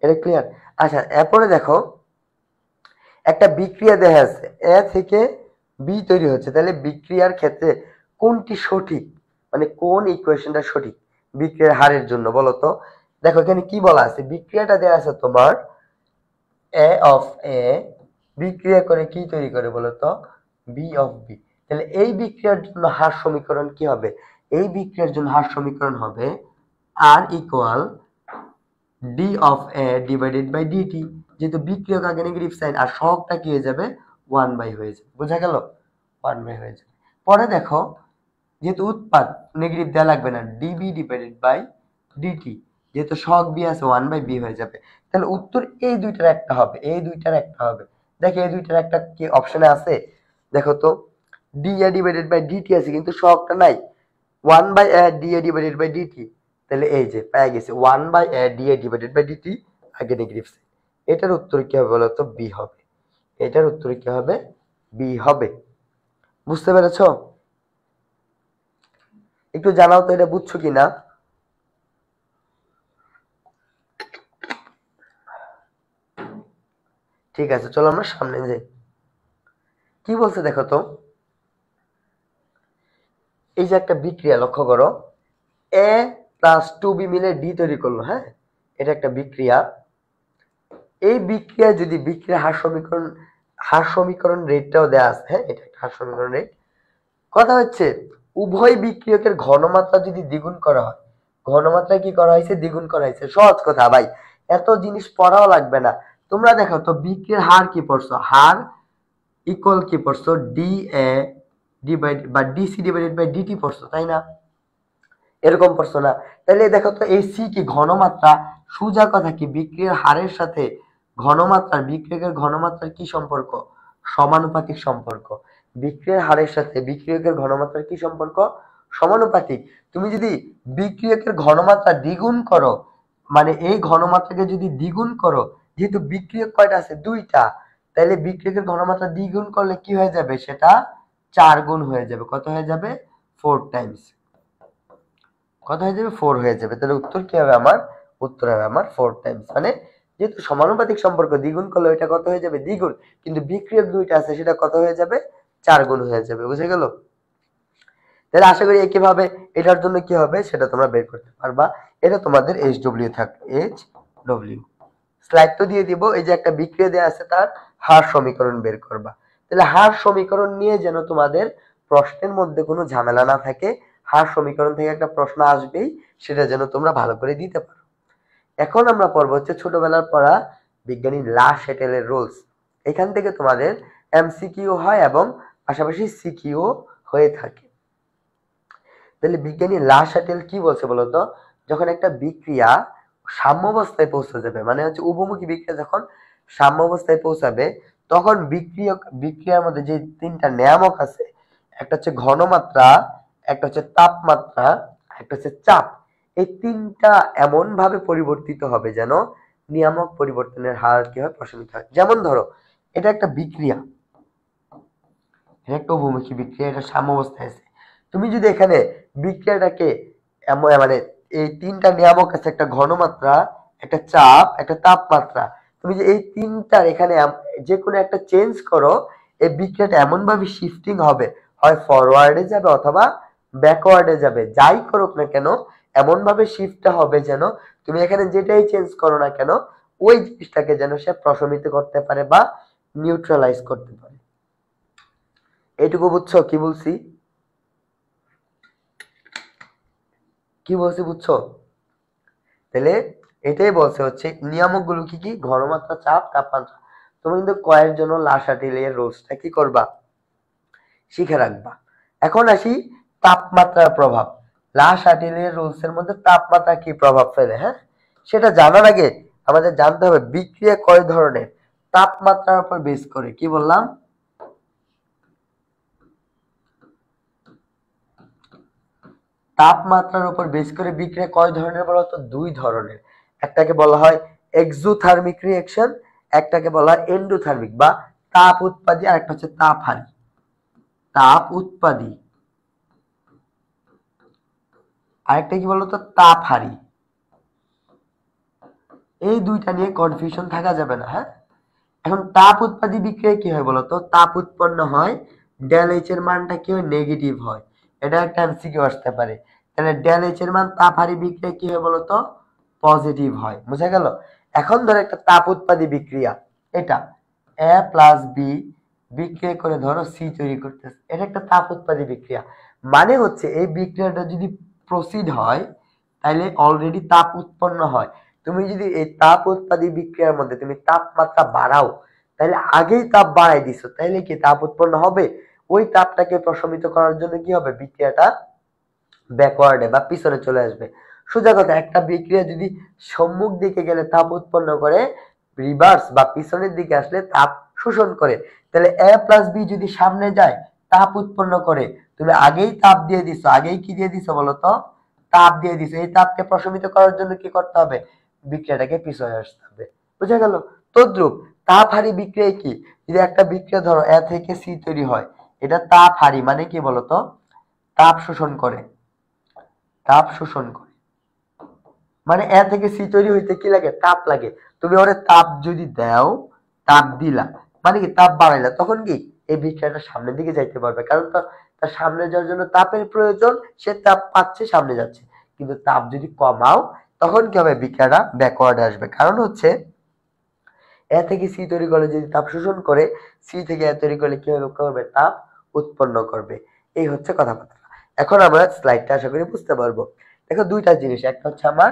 এটা ক্লিয়ার? আচ্ছা, এরপরে দেখো একটা বিক্রিয়া দেখা আছে এ থেকে বি তৈরি হচ্ছে, তাহলে বিক্রিয়ার ক্ষেত্রে কোনটি সঠিক, মানে কোন ইকুয়েশনটা সঠিক বিক্রিয়ার হারের জন্য বলো তো। দেখো এখানে কি বলা আছে, বিক্রিয়াটা দেওয়া আছে তোমার এ অফ এ বিক্রিয়া করে কি তৈরি করে বলো তো, বি অফ বি। তাহলে এই বিক্রিয়ার জন্য হার সমীকরণ কি হবে, এই বিক্রিয়ার জন্য হার সমীকরণ হবে r equal d of a divided by DT, যেহেতু বিক্রিয়ক আগে নেগেটিভ সাইন আর সহগটা কি হয়ে যাবে 1/, হয়ে যাবে, বোঝা গেল 1/, হয়ে যাবে। পরে দেখো যেহেতু উৎপাদ নেগেটিভ দেওয়া লাগবে না, ডিবি ডিভাইডেড বাই ডিটি, যেহেতু সহগ বি আছে 1/b হয়ে যাবে। তাহলে উত্তর এই দুইটার একটা হবে, এই দুইটার একটা হবে। দেখো এই দুইটার একটা কি অপশনে আছে, দেখো তো D A divided by d t আছে কিন্তু সহগটা নাই, 1/a D A divided by d t. তাহলে এই যে পেয়ে গেছে 1/a D A divided by d t আগে নেগেটিভ সাইন। এটার উত্তর কি হবে বলো তো, বি হবে। এটার উত্তর কি হবে, বি হবে। বুঝতে পেরেছো? একটু জানাও তো এটা বুঝছো কিনা। ঠিক আছে, চলো আমরা সামনে যাই। কি বলছে দেখো তো, এই যে একটা বিক্রিয়া লক্ষ্য করো, এ প্লাস 2b মিলে ডি তৈরি করলো, হ্যাঁ এটা একটা বিক্রিয়া। এই বিক্রিয়া যদি বিক্রিয়া হার সমীকরণ রেটটাও দেওয়া আছে, হ্যাঁ এটা একটা হার সমীকরণ রেট। কথা হচ্ছে উভয় বিক্রিয়কের ঘনমাত্রা যদি দ্বিগুণ করা হয়, ঘনমাত্রা কি করা হয়েছে, দ্বিগুণ করা হয়েছে। সহজ কথা ভাই, এত জিনিস পড়াও লাগবে না। তোমরা দেখো তো বিক্রিয়ার হার কি পড়ছো, হার ইকুয়াল কি পড়ছো, ডি এ ডিভাইড বা ডিসি ডিভাইডেড বাই ডিটি পড়ছো, তাই না? এরকম পড়ছো না? তাহলে দেখো তো এই সি কি ঘনমাত্রা, সোজা কথা কি বিক্রিয়ার হারের সাথে বিক্রিয়কের ঘনমাত্রার কি সম্পর্ক, সমানুপাতিক সম্পর্ক। বিক্রিয়ার হারের সাথে বিক্রিয়কের ঘনমাত্রার কি সম্পর্ক, সমানুপাতিক। তুমি যদি বিক্রিয়কের ঘনমাত্রা দ্বিগুণ করো, মানে এই ঘনমাত্রাকে যদি দ্বিগুণ করো, যেহেতু বিক্রিয়ক কয়টা আছে, দুইটা, তাহলে বিক্রিয়কের ঘনমাত্রা দ্বিগুণ করলে কি হয়ে যাবে, সেটা 4 গুণ হয়ে যাবে। কত হয়ে যাবে, 4 টাইমস। কত হয়ে যাবে, 4 হয়ে যাবে। তাহলে উত্তর কি হবে আমার, উত্তর হবে আমার 4 টাইমস। মানে যেহেতু সমানুপাতিক সম্পর্ক, দ্বিগুণ করলে ওইটা কত হয়ে যাবে, দ্বিগুণ, কিন্তু বিক্রিয়ক দুইটা আছে সেটা কত হয়ে যাবে, 4 গুণ হয়ে যাবে। বুঝে গেল? তাহলে আশা করি একইভাবে এটার জন্য কি হবে সেটা তোমরা বের করতে পারবা। এটা তোমাদের HW থাকবে, HW। স্লাইড তো দিয়ে দিব। এই যে একটা বিক্রিয়া দেওয়া আছে, তার হার সমীকরণ বের করবা। তাহলে হার সমীকরণ নিয়ে যেন তোমাদের প্রশ্নের মধ্যে কোনো ঝামেলা না থাকে, হার সমীকরণ থেকে একটা প্রশ্ন আসবেই, সেটা যেন তোমরা ভালো করে দিতে পারো। এখন আমরা পড়ব হচ্ছে ছোটবেলার পড়া বিজ্ঞানী লা শ্যাটেলের রুলস। এখান থেকে তোমাদের MCQ হয় এবং পাশাপাশি CQ হয়ে থাকে। তাহলে বিজ্ঞানী লা শ্যাটেল কি বলছে বলতো, যখন একটা বিক্রিয়া সাম্যাবস্থায় পৌঁছে যাবে, মানে হচ্ছে উভমুখী বিক্রিয়া যখন সাম্যাবস্থায় পৌঁছাবে, তখন বিক্রিয়ার মধ্যে যে তিনটা নিয়ামক আছে, একটা হচ্ছে ঘনমাত্রা, একটা হচ্ছে তাপমাত্রা, একটা হচ্ছে চাপ, এই তিনটা এমন ভাবে পরিবর্তিত হবে যেন নিয়ামক পরিবর্তনের হার কি হয়, প্রশমিত হয়। যেমন ধরো এটা একটা বিক্রিয়া, এটা একটা উভমুখী বিক্রিয়া, এটা সাম্যাবস্থায় আছে। তুমি যদি এখানে বিক্রিয়াটাকে মানে এই তিনটা নিয়ামক আছে, একটা ঘনমাত্রা, একটা চাপ, একটা তাপমাত্রা, তুমি যে এই তিনটার এখানে যে কোনো একটা চেঞ্জ করো, এই বিক্রিয়াটা এমন ভাবে শিফটিং হবে, হয় ফরওয়ার্ডে যাবে অথবা ব্যাকওয়ার্ডে যাবে। যাই করুক না কেন এমন ভাবে শিফটটা হবে যেন তুমি এখানে যেটাই চেঞ্জ করো না কেন, ওই জিনিসটাকে যেন সে প্রশমিত করতে পারে বা নিউট্রালাইজ করতে পারে। এইটুকু বুঝছো কি বলছি, কি বলছি বুঝছো? তাহলে এটাই বলছে হচ্ছে নিয়ামক গুলো কি কি, ঘনমাত্রা, চাপ, তাপমাত্রা। তুমি কিন্তু কয়ের জন্য লা শ্যাটেলের রুলসটা কি করবা, শিখে রাখবা। এখন আসি তাপমাত্রার প্রভাব। লা শ্যাটেলের রুলস এর মধ্যে তাপমাত্রা কি প্রভাব ফেলে, হ্যাঁ সেটা জানার আগে আমাদের জানতে হবে বিক্রিয়া কয় ধরনের, তাপমাত্রার উপর বেস করে। কি বললাম, তাপমাত্রার উপর বেস করে বিক্রিয়া কয় ধরনের বলতো, দুই ধরনের। একটাকে বলা হয় এক্সোথার্মিক রিঅ্যাকশন, একটাকে বলা হয় এন্ডোথার্মিক বা তাপ উৎপাদী, আর একটা হচ্ছে তাপহারী। তাপ উৎপাদী, আরেকটা কি বলতো, তাপহারী। এই দুইটা নিয়ে কনফিউশন থাকা যাবে না, হ্যাঁ এখন তাপ উৎপাদী বিক্রিয়া কি হয় বলতো? তাপ উৎপন্ন হয়, ডেল এইচ এর মানটা কি হয়? নেগেটিভ হয়। এটা একটা এমসিকিউ আসতে পারে। তাহলে ডেল এইচ এর মান তাপ হারি বিক্রিয়া কি হয় বলতো? পজিটিভ হয়। বুঝা গেল? এখন ধরো একটা তাপ উৎপাদী বিক্রিয়া, এটা এ প্লাস বি বিক্রিয়া করে ধরো সি তৈরি করতেছে, এটা একটা তাপ উৎপাদী বিক্রিয়া। মানে হচ্ছে এই বিক্রিয়াটা যদি প্রসিড হয় তাহলে অলরেডি তাপ উৎপন্ন হয়। তুমি যদি এই তাপ উৎপাদী বিক্রিয়ার মধ্যে তুমি তাপমাত্রা বাড়াও, তাহলে আগেই তাপ বাড়াই দিছো, তাহলে কি তাপ উৎপন্ন হবে? ওই তাপটাকে প্রশমিত করার জন্য কি হবে? বিক্রিয়াটা ব্যাকওয়ার্ডে বা পিছনে চলে আসবে। সোজা কথা, একটা বিক্রিয়া যদি সম্মুখ দিকে গেলে তাপ উৎপন্ন করে, রিভার্স বা পিছনের দিকে আসলে তাপ শোষণ করে। তাহলে এ প্লাস বি যদি সামনে যায় তাপ উৎপন্ন করে, তুমি আগেই তাপ দিয়ে দিছো, আগেই কি দিয়ে দিছো বলতো? তাপ দিয়ে দিছো। এই তাপকে প্রশমিত করার জন্য কি করতে হবে? বিক্রিয়াটাকে পিছনে আসতে হবে। বুঝা গেল? তদ্রূপ তাপ হারি বিক্রিয়া কি? যদি একটা বিক্রিয়া ধরো এ থেকে সি তৈরি হয়, এটা তাপ হারি মানে কি বলতো? তাপ শোষণ করে, তাপ শোষণ করে। মানে এ থেকে সি তৈরি হইতে কি লাগে? তাপ লাগে। তুমি ওরে তাপ যদি দাও, তাপ দিলা মানে কি? তাপ বাড়াইলা, তখন কি এই বিক্রিয়াটা সামনের দিকে যাইতে পারবে, কারণ তার সামনে যাওয়ার জন্য তাপের প্রয়োজন, সে তাপ পাচ্ছে, সামনে যাচ্ছে। কিন্তু তাপ যদি কমাও, তখন কি হবে? বিক্রিয়াটা ব্যাকওয়ার্ড আসবে। কারণ হচ্ছে এ থেকে সি তৈরি করলে যদি তাপ শোষণ করে, সি থেকে এ তৈরি করলে কি করবে? তাপ উৎপন্ন করবে। এই হচ্ছে কথাবার্তা। এখন আমরা স্লাইডটা আশা করি বুঝতে পারবো। দেখো দুইটা জিনিস, একটা হচ্ছে আমার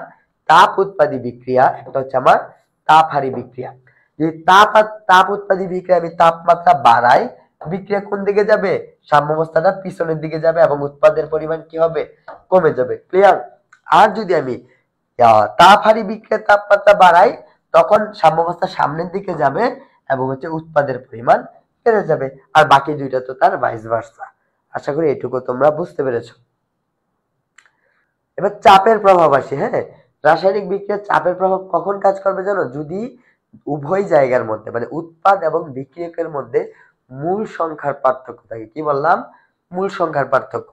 তাপ উৎপাদী বিক্রিয়া, একটা হচ্ছে আমার তাপ হারি বিক্রিয়া। যদি তাপ উৎপাদী বিক্রিয়া আমি তাপমাত্রা বাড়াই, বিক্রিয়া কোন দিকে যাবে? সাম্যাবস্থাটা পিছনের দিকে যাবে এবং উৎপাদের পরিমাণ কি হবে? কমে যাবে। ক্লিয়ার? আর যদি আমি তাপ হারি বিক্রিয়ার তাপমাত্রা বাড়াই, তখন সাম্যাবস্থা সামনের দিকে যাবে এবং হচ্ছে উৎপাদের পরিমাণ বেড়ে যাবে। আর বাকি দুইটা তো তার ভাইস ভার্সা। আশা করি এটুকু তোমরা বুঝতে পেরেছো। এবার চাপের প্রভাব আসে। হ্যাঁ, রাসায়নিক বিক্রিয়ার চাপের প্রভাব কখন কাজ করবে জানো? যদি উভয় জায়গার মধ্যে মানে উৎপাদ এবং বিক্রিয়কের মধ্যে মূল সংখ্যার পার্থক্য থাকে। কি বললাম? মূল সংখ্যার পার্থক্য।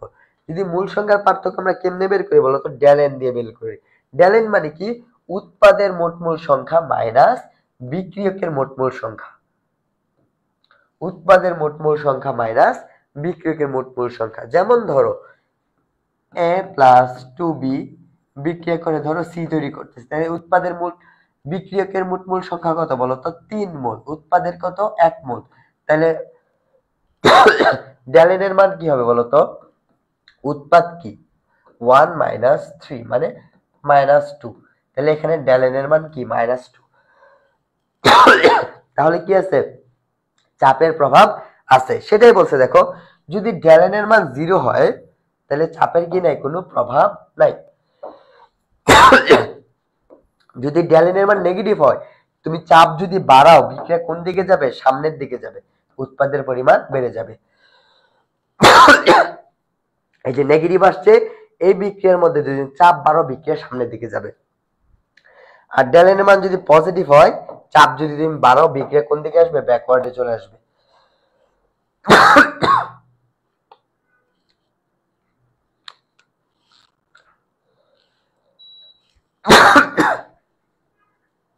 যদি মূল সংখ্যার পার্থক্য আমরা কেমনে বের করি বলতো? ডেলেন দিয়ে বের করি। ডেলেন মানে কি? উৎপাদের মোট মূল সংখ্যা মাইনাস বিক্রিয়কের মোট মূল সংখ্যা। উৎপাদের মোট মূল সংখ্যা মাইনাস বিক্রিয়কের মোট মূল সংখ্যা। যেমন ধরো এ প্লাস টু বি বিক্রিয়া করে ধরো সি তৈরি করতেছে, তাহলে উৎপাদের মোট বিক্রিয়কের মোট মূল সংখ্যা কত বলতো? 3 মোল। উৎপাদের কত? 1 মোল। তাহলে ড্যালেনের মান কি হবে বলতো? উৎপাদ কি? 1 মাইনাস 3 মানে -2। তাহলে এখানে ড্যালেনের মান কি? -2। তাহলে কি আছে? চাপের প্রভাব আছে। সেটাই বলছে। দেখো, যদি ড্যালেনের মান 0 হয় তাহলে চাপের কি নাই? কোনো প্রভাব নাই। যদি ড্যালেনের মান নেগেটিভ হয়, তুমি চাপ যদি বাড়াও, বিক্রিয়া কোন দিকে যাবে? সামনের দিকে যাবে, উৎপাদের পরিমাণ বেড়ে যাবে। এই যে নেগেটিভ আসছে, এই বিক্রিয়ার মধ্যে যদি চাপ বাড়াও, বিক্রিয়া সামনের দিকে যাবে। আর ড্যালেনের মান যদি পজিটিভ হয়, চাপ যদি তুমি বাড়াও, বিক্রিয়া কোন দিকে আসবে? ব্যাকওয়ার্ডে চলে আসবে।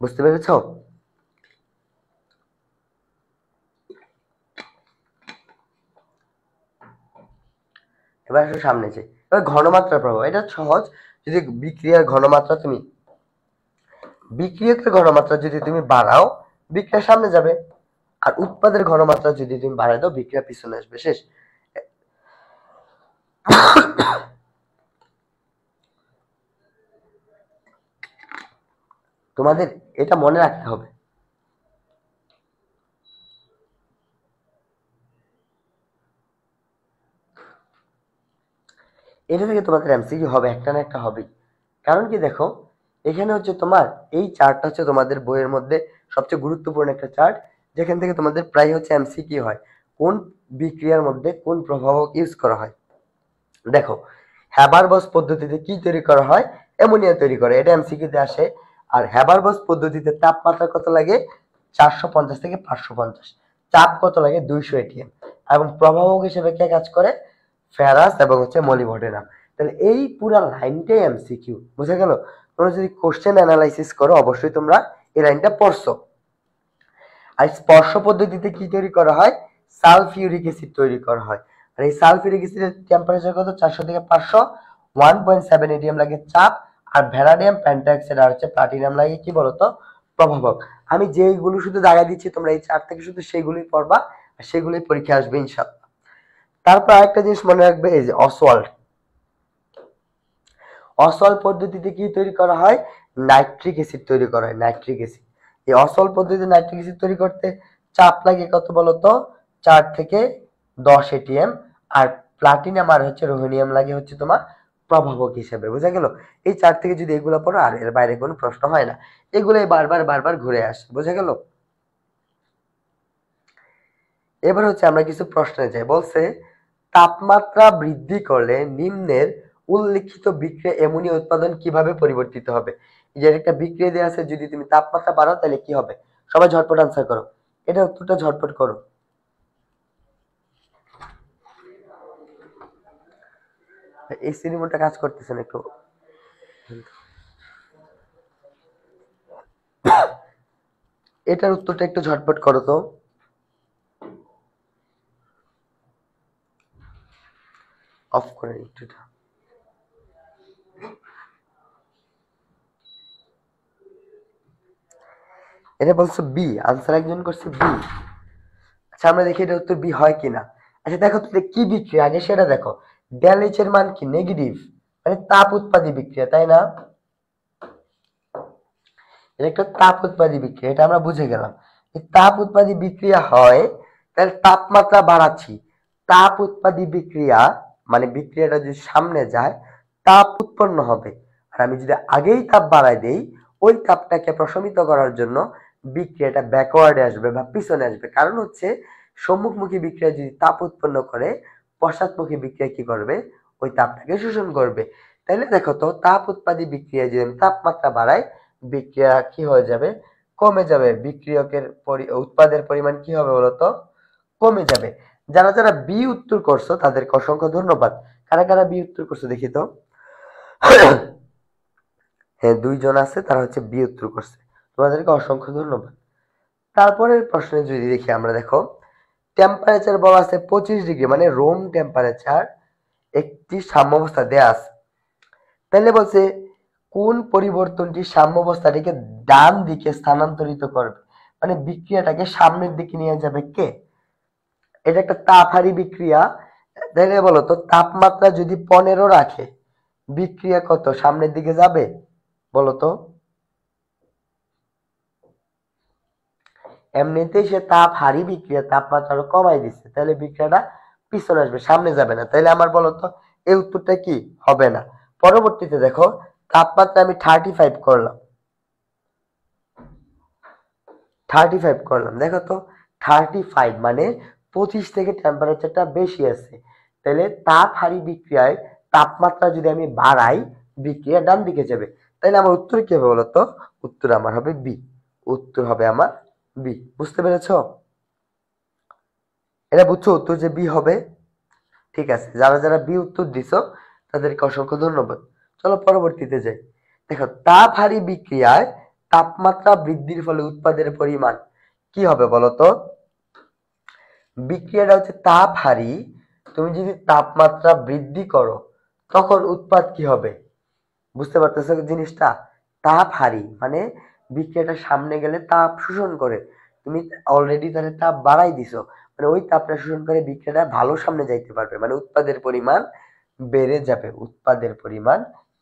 বুঝতে পেরেছো? এবার আসো সামনে যে এবার ঘনমাত্রার প্রভাব, এটা সহজ। যদি বিক্রিয়ার ঘনমাত্রা তুমি বিক্রিয়কের ঘনমাত্রা যদি তুমি বাড়াও, বিক্রিয়া সামনে যাবে। আর উৎপাদের ঘনমাত্রা যদি তুমি বাড়াই দাও, বিক্রিয়া পিছনে আসবে। শেষ। তোমাদের এটা মনে রাখতে হবে। এটা থেকে তোমাদের এমসিকিউ হবে, একটা না একটা হবেই। কারণ কি দেখো, এখানে হচ্ছে তোমার এই চার্টটা হচ্ছে তোমাদের বইয়ের মধ্যে সবচেয়ে গুরুত্বপূর্ণ একটা চার্ট, যেখান থেকে তোমাদের প্রায় হচ্ছে এমসিকিউ হয়। কোন বিক্রিয়ার মধ্যে কোন প্রভাবক ইউজ করা হয়। দেখো, হ্যাবারবস পদ্ধতিতে কি তৈরি করা হয়? অ্যামোনিয়া তৈরি করে, এটা এমসিকিউতে আসে। আর হ্যাবারবস পদ্ধতিতে তাপমাত্রা কত লাগে? 450 থেকে 550। চাপ কত লাগে? 200 এটিএম। এবং প্রভাবক হিসেবে কে কাজ করে? ফেরাস এবং হচ্ছে মলিবডেনাম। তাহলে এই পুরো লাইনটাই এমসিকিউ। বুঝা গেল? তোমরা যদি কোশ্চেন অ্যানালাইসিস করো, অবশ্যই তোমরা এই লাইনটা পড়ছো। আর স্পর্শ পদ্ধতিতে কি তৈরি করা হয়, সালফিউরিক অ্যাসিড তৈরি করা হয়। আর এই সালফিউরিক অ্যাসিডের টেম্পারেচার কত, 400 থেকে 500, 1.7 এটিএম লাগে চাপ। আর ভ্যানাডিয়াম পেন্টাক্সাইড আর হচ্ছে প্লাটিনাম লাগে কি বলতো, প্রভাবক। আমি যেইগুলো শুধু দাগা দিচ্ছি তোমরা এই চার থেকে শুধু সেগুলোই পড়বা, আর সেগুলোই পরীক্ষা আসবে ইনশাআল্লাহ। তারপর আরেকটা জিনিস মনে রাখবে, এই যে অসওয়াল্ড, অসল পদ্ধতিতে কি তৈরি করা হয়, নাইট্রিক অ্যাসিড তৈরি করা হয়, নাইট্রিক অ্যাসিড। এই অসল পদ্ধতিতে নাইট্রিক অ্যাসিড তৈরি করতে চাপ লাগে কত বলতো, 4 থেকে 10 এটিএম। আর প্লাটিনাম আর হচ্ছে রোহেনিয়াম লাগে হচ্ছে তোমার প্রভাবক হিসেবে, বুঝা গেল। এই 4 থেকে যদি এগুলো পড়ো আর এর বাইরে কোনো প্রশ্ন হয় না, এগুলোই বারবার বারবার ঘুরে আসে, বুঝা গেল। এবার হচ্ছে আমরা কিছু প্রশ্নে যাই। বলছে তাপমাত্রা বৃদ্ধি করলে নিম্নের উল্লিখিত বিক্রিয়া অ্যামোনিয়া উৎপাদন কিভাবে পরিবর্তিত হবে। যে একটা বিক্রিয়া দেওয়া আছে, যদি তুমি তাপমাত্রা বাড়াও তাহলে কি হবে, সবাই ঝটপট আনসার করো, এটা উত্তরটা ঝটপট করো। এসি রিমোটটা কাজ করতেছে না একটু, এটার উত্তরটা একটু ঝটপট করো তো। অফ করে একটু, এটা বলছে বি, আনসার একজন করছে বি। আচ্ছা আমরা দেখি এটা উত্তর বি হয় কিনা। আচ্ছা দেখো তো এটা কি বিক্রিয়া আগে সেটা দেখো। ডেল এইচ এর মান কি, নেগেটিভ, মানে তাপ উৎপাদী বিক্রিয়া, তাই না। এটা একটা তাপ উৎপাদী বিক্রিয়া, এটা আমরা বুঝে গেলাম। এই তাপ উৎপাদী বিক্রিয়া হয়, তাহলে তাপমাত্রা বাড়াচ্ছি, তাপ উৎপাদী বিক্রিয়া মানে বিক্রিয়াটা যদি সামনে যায় তাপ উৎপন্ন হবে। আর আমি যদি আগেই তাপ বাড়াই দেই, ওই তাপটাকে প্রশমিত করার জন্য বিক্রিয়াটা ব্যাকওয়ার্ডে আসবে বা পিছনে আসবে। কারণ হচ্ছে সম্মুখমুখী বিক্রিয়া যদি তাপ উৎপন্ন করে, পশ্চাৎমুখী বিক্রিয়া কি করবে, ওই তাপটাকে শোষণ করবে। তাইলে দেখো তো তাপ উৎপাদী বিক্রিয়া যদি আমি তাপমাত্রা বাড়াই, বিক্রিয়া কি হয়ে যাবে, কমে যাবে, বিক্রিয়কের উৎপাদের পরিমাণ কি হবে বলতো, কমে যাবে। যারা যারা বি উত্তর করছো তাদেরকে অসংখ্য ধন্যবাদ। কারা কারা বি উত্তর করছো দেখি তো। হ্যাঁ 2 জন আছে, তারা হচ্ছে বি উত্তর করছে, তোমাদেরকে অসংখ্য ধন্যবাদ। তারপরের প্রশ্নে যদি দেখি আমরা, দেখো টেম্পারেচার বলা আছে 25 ডিগ্রি, মানে রুম টেম্পারেচার একটি সাম্যাবস্থা দেয়া আছে। তাহলে বলছে কোন পরিবর্তনটি সাম্যাবস্থাটিকে ডান দিকে স্থানান্তরিত করবে, মানে বিক্রিয়াটাকে সামনের দিকে নিয়ে যাবে কে। এটা একটা তাপহারী বিক্রিয়া, তাহলে বলো তো তাপমাত্রা যদি 15 রাখে, বিক্রিয়া কত সামনের দিকে যাবে বলো তো। এমনিতেই সে তাপহারী বিক্রিয়া, তাপমাত্রা আরো কমাই দিচ্ছে, তাহলে বিক্রিয়াটা পিছনে আসবে, সামনে যাবে না। তাহলে আমার বলতো এই উত্তরটা কি হবে না। পরবর্তীতে দেখো তাপমাত্রা আমি 35 করলাম, 35 করলাম, দেখো তো 35 মানে 25 থেকে টেম্পারেচারটা বেশি আছে। তাহলে তাপহারী বিক্রিয়ায় তাপমাত্রা যদি আমি বাড়াই, বিক্রিয়া ডান দিকে যাবে। তাহলে আমার উত্তর কি হবে বলতো, উত্তর আমার হবে বি, উত্তর হবে আমার বি। বুঝতে পেরেছো, এটা বুঝছো উত্তর যে বি হবে। ঠিক আছে, যারা যারা বি উত্তর দিছো তাদেরকে অসংখ্য ধন্যবাদ। চলো পরবর্তীতে যাই। দেখো তাপহারী বিক্রিয়ায় তাপমাত্রা বৃদ্ধির ফলে উৎপাদের পরিমাণ কি হবে বলতো। বিক্রিয়াটা হচ্ছে তাপহারী, তুমি যদি তাপমাত্রা বৃদ্ধি করো তখন উৎপাদ কি হবে, বুঝতে পারতেছো জিনিসটা। তাপহারী মানে বিক্রিয়াটা সামনে গেলে তাপ শোষণ করে, তুমি অলরেডি তাহলে তাপ বাড়াই দিছো, মানে ওই তাপটা শোষণ করে বিক্রিয়াটা ভালো সামনে যাইতে পারবে, মানে উৎপাদের পরিমাণ বেড়ে যাবে, উৎপাদের পরিমাণ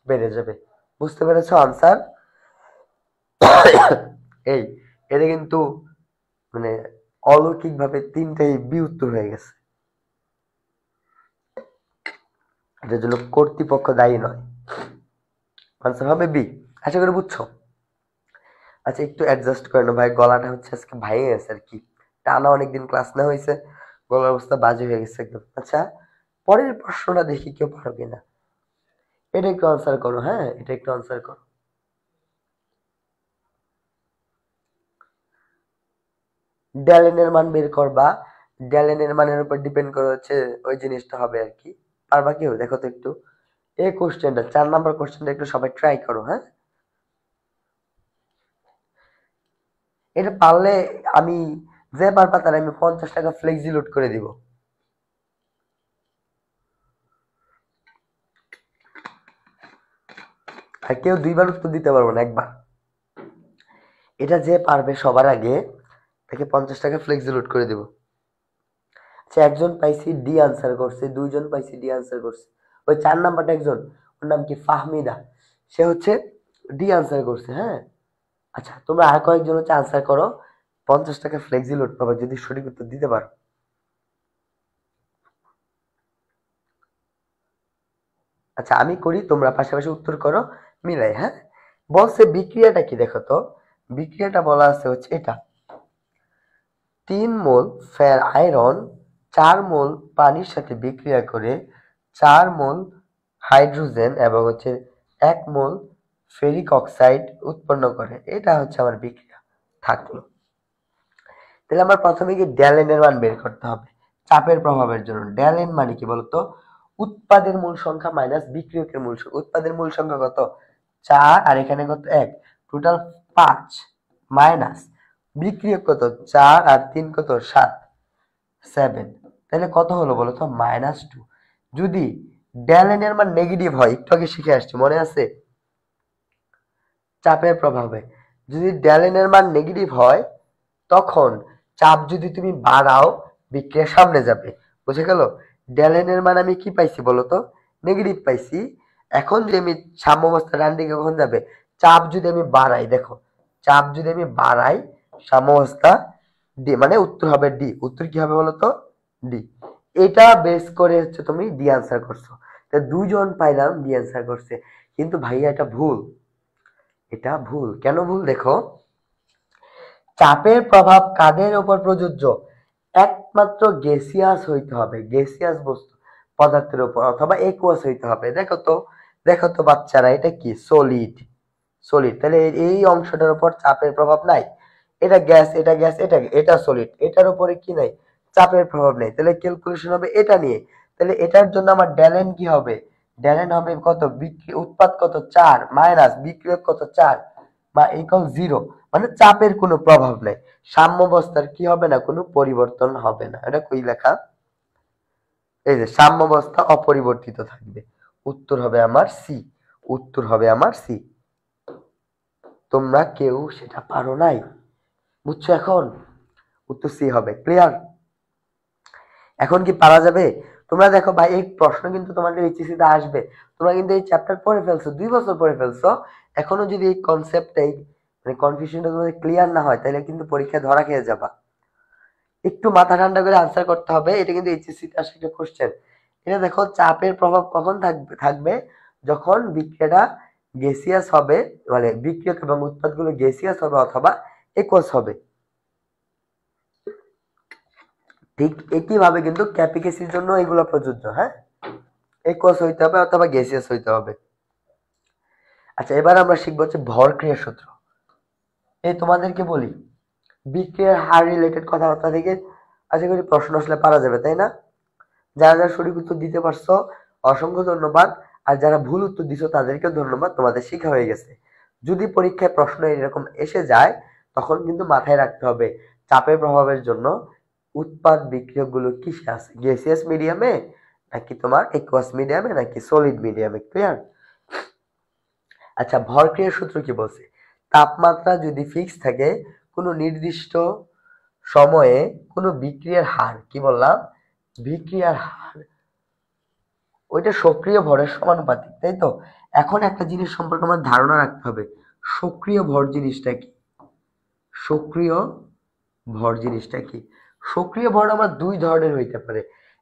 বেড়ে যাবে। বুঝতে পেরেছো আনসার। এই এটা কিন্তু মানে অলৌকিক ভাবে তিনটাই বি উত্তর হয়ে গেছে, এটার জন্য কর্তৃপক্ষ দায়ী নয়, আনসার হবে বি। আশা করি বুঝছো। আচ্ছা একটু অ্যাডজাস্ট করে নাও ভাই, গলাটা হচ্ছে আজকে ভাইয়ে গেছে আর কি, টানা অনেকদিন ক্লাস না হয়েছে, গলার অবস্থা বাজে হয়ে গেছে একদম। আচ্ছা পরের প্রশ্নটা দেখি কেউ পারো কিনা, এটা একটু আনসার করো, হ্যাঁ এটা একটু আনসার করো। ড্যালেনের মান বের করবা, ড্যালেনের মানের উপর ডিপেন্ড করে হচ্ছে ওই জিনিসটা হবে আর কি। পারবা কেউ দেখো তো একটু, এই কোশ্চেনটা 4 নাম্বার কোশ্চেনটা একটু সবাই ট্রাই করো, হ্যাঁ। এটা পারলে আমি যে পারবা তার আমি 50 টাকা ফ্লেক্সি লোড করে দিব। আর কেউ দুইবার উত্তর দিতে পারবো না, একবার। এটা যে পারবে সবার আগে তাকে 50 টাকা ফ্লেক্সি লোড করে দিব। আচ্ছা, একজন পাইছি ডি আনসার করছে, দুইজন পাইছি ডি আনসার করছে। ওই 4 নাম্বারটা একজন, ওর নাম কি ফাহমিদা, সে হচ্ছে ডি আনসার করছে। হ্যাঁ, আচ্ছা তোমরা আর কয়েকজন হচ্ছে আনসার করো, 50 টাকা ফ্লেক্সি লোড পাবা যদি সঠিক উত্তর দিতে পারো। আচ্ছা আমি করি, তোমরা পাশাপাশি উত্তর করো মিলাই। হ্যাঁ, বলছে বিক্রিয়াটা কি দেখো তো। বিক্রিয়াটা বলা আছে হচ্ছে এটা, 3 মোল ফের আয়রন 4 মোল পানির সাথে বিক্রিয়া করে 4 মোল হাইড্রোজেন এবং হচ্ছে 1 মোল ফেরিক অক্সাইড উৎপন্ন করে। এটা হচ্ছে আমার বিক্রিয়া থাকলো। তাহলে আমার প্রথমে কি ড্যালেনের মান বের করতে হবে চাপের প্রভাবের জন্য। ড্যালেন মানে কি বলতো, উৎপাদের মূল সংখ্যা মাইনাস বিক্রিয়কের মূল সংখ্যা। উৎপাদের মূল সংখ্যা কত, 4, আর এখানে কত 1, টোটাল 5, মাইনাস বিক্রিয়ক কত 4 আর 3 কত 7, তাহলে কত হলো বলো তো, -2। যদি ড্যালেনের মান নেগেটিভ হয়, একটু আগে শিখে আসছি মনে আছে, চাপের প্রভাবে যদি ড্যালেনের মান নেগেটিভ হয়, তখন চাপ যদি তুমি বাড়াও বিক্রিয়া সামনে যাবে। বুঝে গেল? ড্যালেনের মান আমি কি পাইছি বলতো, নেগেটিভ পাইছি। এখন যদি আমি সাম্যাবস্থা ডান দিকে কখন যাবে, চাপ যদি আমি বাড়াই, দেখো চাপ যদি আমি বাড়াই সাম্যাবস্থা ডি, মানে উত্তর হবে ডি। উত্তর কি হবে বলতো, ডি। এটা বেস করে হচ্ছে তুমি ডি আনসার করছো। তা দুজন পাইলাম ডি আনসার করছে, কিন্তু ভাইয়া এটা ভুল। এটা ভুল, কেন ভুল দেখো। চাপের প্রভাব কাদের উপর প্রযোজ্য, একমাত্র গ্যাসিয়াস হইতে হবে, গ্যাসিয়াস বস্তু পদার্থের উপর, অথবা একুয়াস হইতে হবে। দেখো তো, দেখো তো বাচ্চারা, এটা কি সলিড, সলিড, তাহলে এই অংশটার উপর চাপের প্রভাব নাই। এটা গ্যাস, এটা গ্যাস, এটা সলিড, এটার উপরে কি নাই, চাপের প্রভাব নেই। তাহলে ক্যালকুলেশন হবে এটা নিয়ে। তাহলে এটার জন্য আমার ড্যালেন কি হবে, ড্যালেন হবে কত, উৎপাদ কত 4 মাইনাস বিক্রিয়ক কত 4 বা ইকুয়াল 0, মানে চাপের কোনো প্রভাব নাই, সাম্যাবস্থার কি হবে না, কোনো পরিবর্তন হবে না। এটা কই লেখা, এই যে সাম্যাবস্থা অপরিবর্তিত থাকবে। উত্তর হবে আমার সি, উত্তর হবে আমার সি। তোমরা কেউ সেটা পারো নাই, বুঝছো? এখন উত্তর সি হবে। ক্লিয়ার? এখন কি পারা যাবে? তোমরা দেখো ভাই, এই প্রশ্ন কিন্তু তোমাদের এইচএসসি তে আসবে। তোমরা কিন্তু এই চ্যাপ্টার পড়ে ফেলছো, 2 বছর পড়ে ফেলছো। এখনো যদি এই কনসেপ্টটাই, মানে কনফিউশনটা তোমাদের ক্লিয়ার না হয়, তাহলে কিন্তু পরীক্ষায় ধরা খেয়ে যাবা। একটু মাথা ঠান্ডা করে আনসার করতে হবে। এটা কিন্তু এইচএসসি তে আসা একটা কোশ্চেন। এটা দেখো, চাপের প্রভাব কখন থাকবে, যখন বিক্রিয়াটা গ্যাসিয়াস হবে, মানে বিক্রিয়ক এবং উৎপাদগুলো গ্যাসিয়াস হবে অথবা একোয়াস হবে। ঠিক একইভাবে কিন্তু ক্যাপিকেসির জন্য এগুলো প্রযোজ্য। হ্যাঁ, একোয়াস হইতে হবে অথবা গ্যাসিয়াস হইতে হবে। আচ্ছা, এবার আমরা শিখবো হচ্ছে ভর ক্রিয়ার সূত্র। এই তোমাদেরকে বলি, বিক্রিয়ার হার রিলেটেড কথাবার্তা থেকে আশা করি প্রশ্ন আসলে পারা যাবে, তাই না? যারা যারা সঠিক উত্তর দিতে পারছো অসংখ্য ধন্যবাদ, আর যারা ভুল উত্তর দিছো তাদেরকে ধন্যবাদ, তোমাদের শিখা হয়ে গেছে। যদি পরীক্ষায় প্রশ্ন এরকম এসে যায়, তখন কিন্তু মাথায় রাখতে হবে চাপের প্রভাবের জন্য উৎপাদ বিক্রিয়ক গুলো কিসে আছে, গ্যাসিয়াস মিডিয়ামে নাকি তোমার একুয়াস মিডিয়ামে নাকি সলিড মিডিয়ামে। ক্লিয়ার? আচ্ছা, ভর ক্রিয়ার সূত্র কি বলছে, তাপমাত্রা যদি ফিক্স থাকে কোনো নির্দিষ্ট সময়ে কোনো বিক্রিয়ার হার, কি বললাম, বিক্রিয়ার হার ওইটা সক্রিয় ভরের সমানুপাতিক, তাই তো? এখন একটা জিনিস সম্পর্কে আমার ধারণা রাখতে হবে, সক্রিয় ভর জিনিসটা কি, সক্রিয় ভর জিনিসটা কি। সক্রিয় ভর আমার দুই ধরনের হইতে পারে।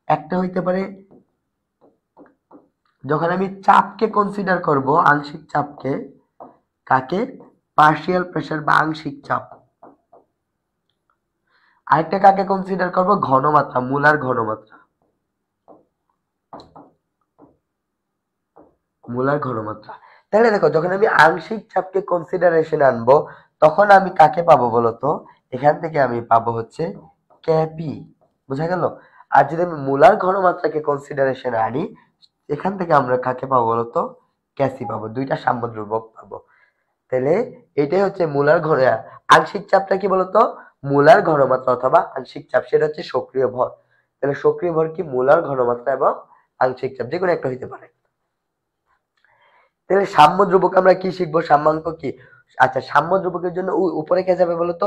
একটা হইতে পারে যখন আমি চাপকে কনসিডার করব, আংশিক চাপকে, কাকে, পার্শিয়াল প্রেসার বা আংশিক চাপ। আরেকটা কাকে কনসিডার করব, ঘনমাত্রা, মোলার ঘনমাত্রা, মোলার ঘনমাত্রা। তাহলে দেখো, যখন আমি আংশিক চাপকে কনসিডারেশন আনবো, তখন আমি কাকে পাবো বলতো, এখান থেকে আমি পাবো হচ্ছে ক্যাপি। বুঝা গেল? আর যদি আমি মোলার ঘনমাত্রাকে কনসিডারেশন আনি, এখান থেকে আমরা কাকে পাবো বলতো, ক্যাসি পাবো। দুইটা সাম্য ধ্রুবক পাবো। তাহলে এটাই হচ্ছে মোলার ঘন, আংশিক চাপটা কি বলতো, মোলার ঘনমাত্রা অথবা আংশিক চাপ, সেটা হচ্ছে সক্রিয় ভর। তাহলে সক্রিয় ভর কি মোলার ঘনমাত্রা এবং আংশিক চাপ, যে কোনো একটা হইতে পারে। তাহলে সাম্য ধ্রুবক আমরা কি শিখবো, সাম্যাঙ্ক কি? আচ্ছা, সাম্য ধ্রুবকের জন্য উপরে কে যাবে বলতো,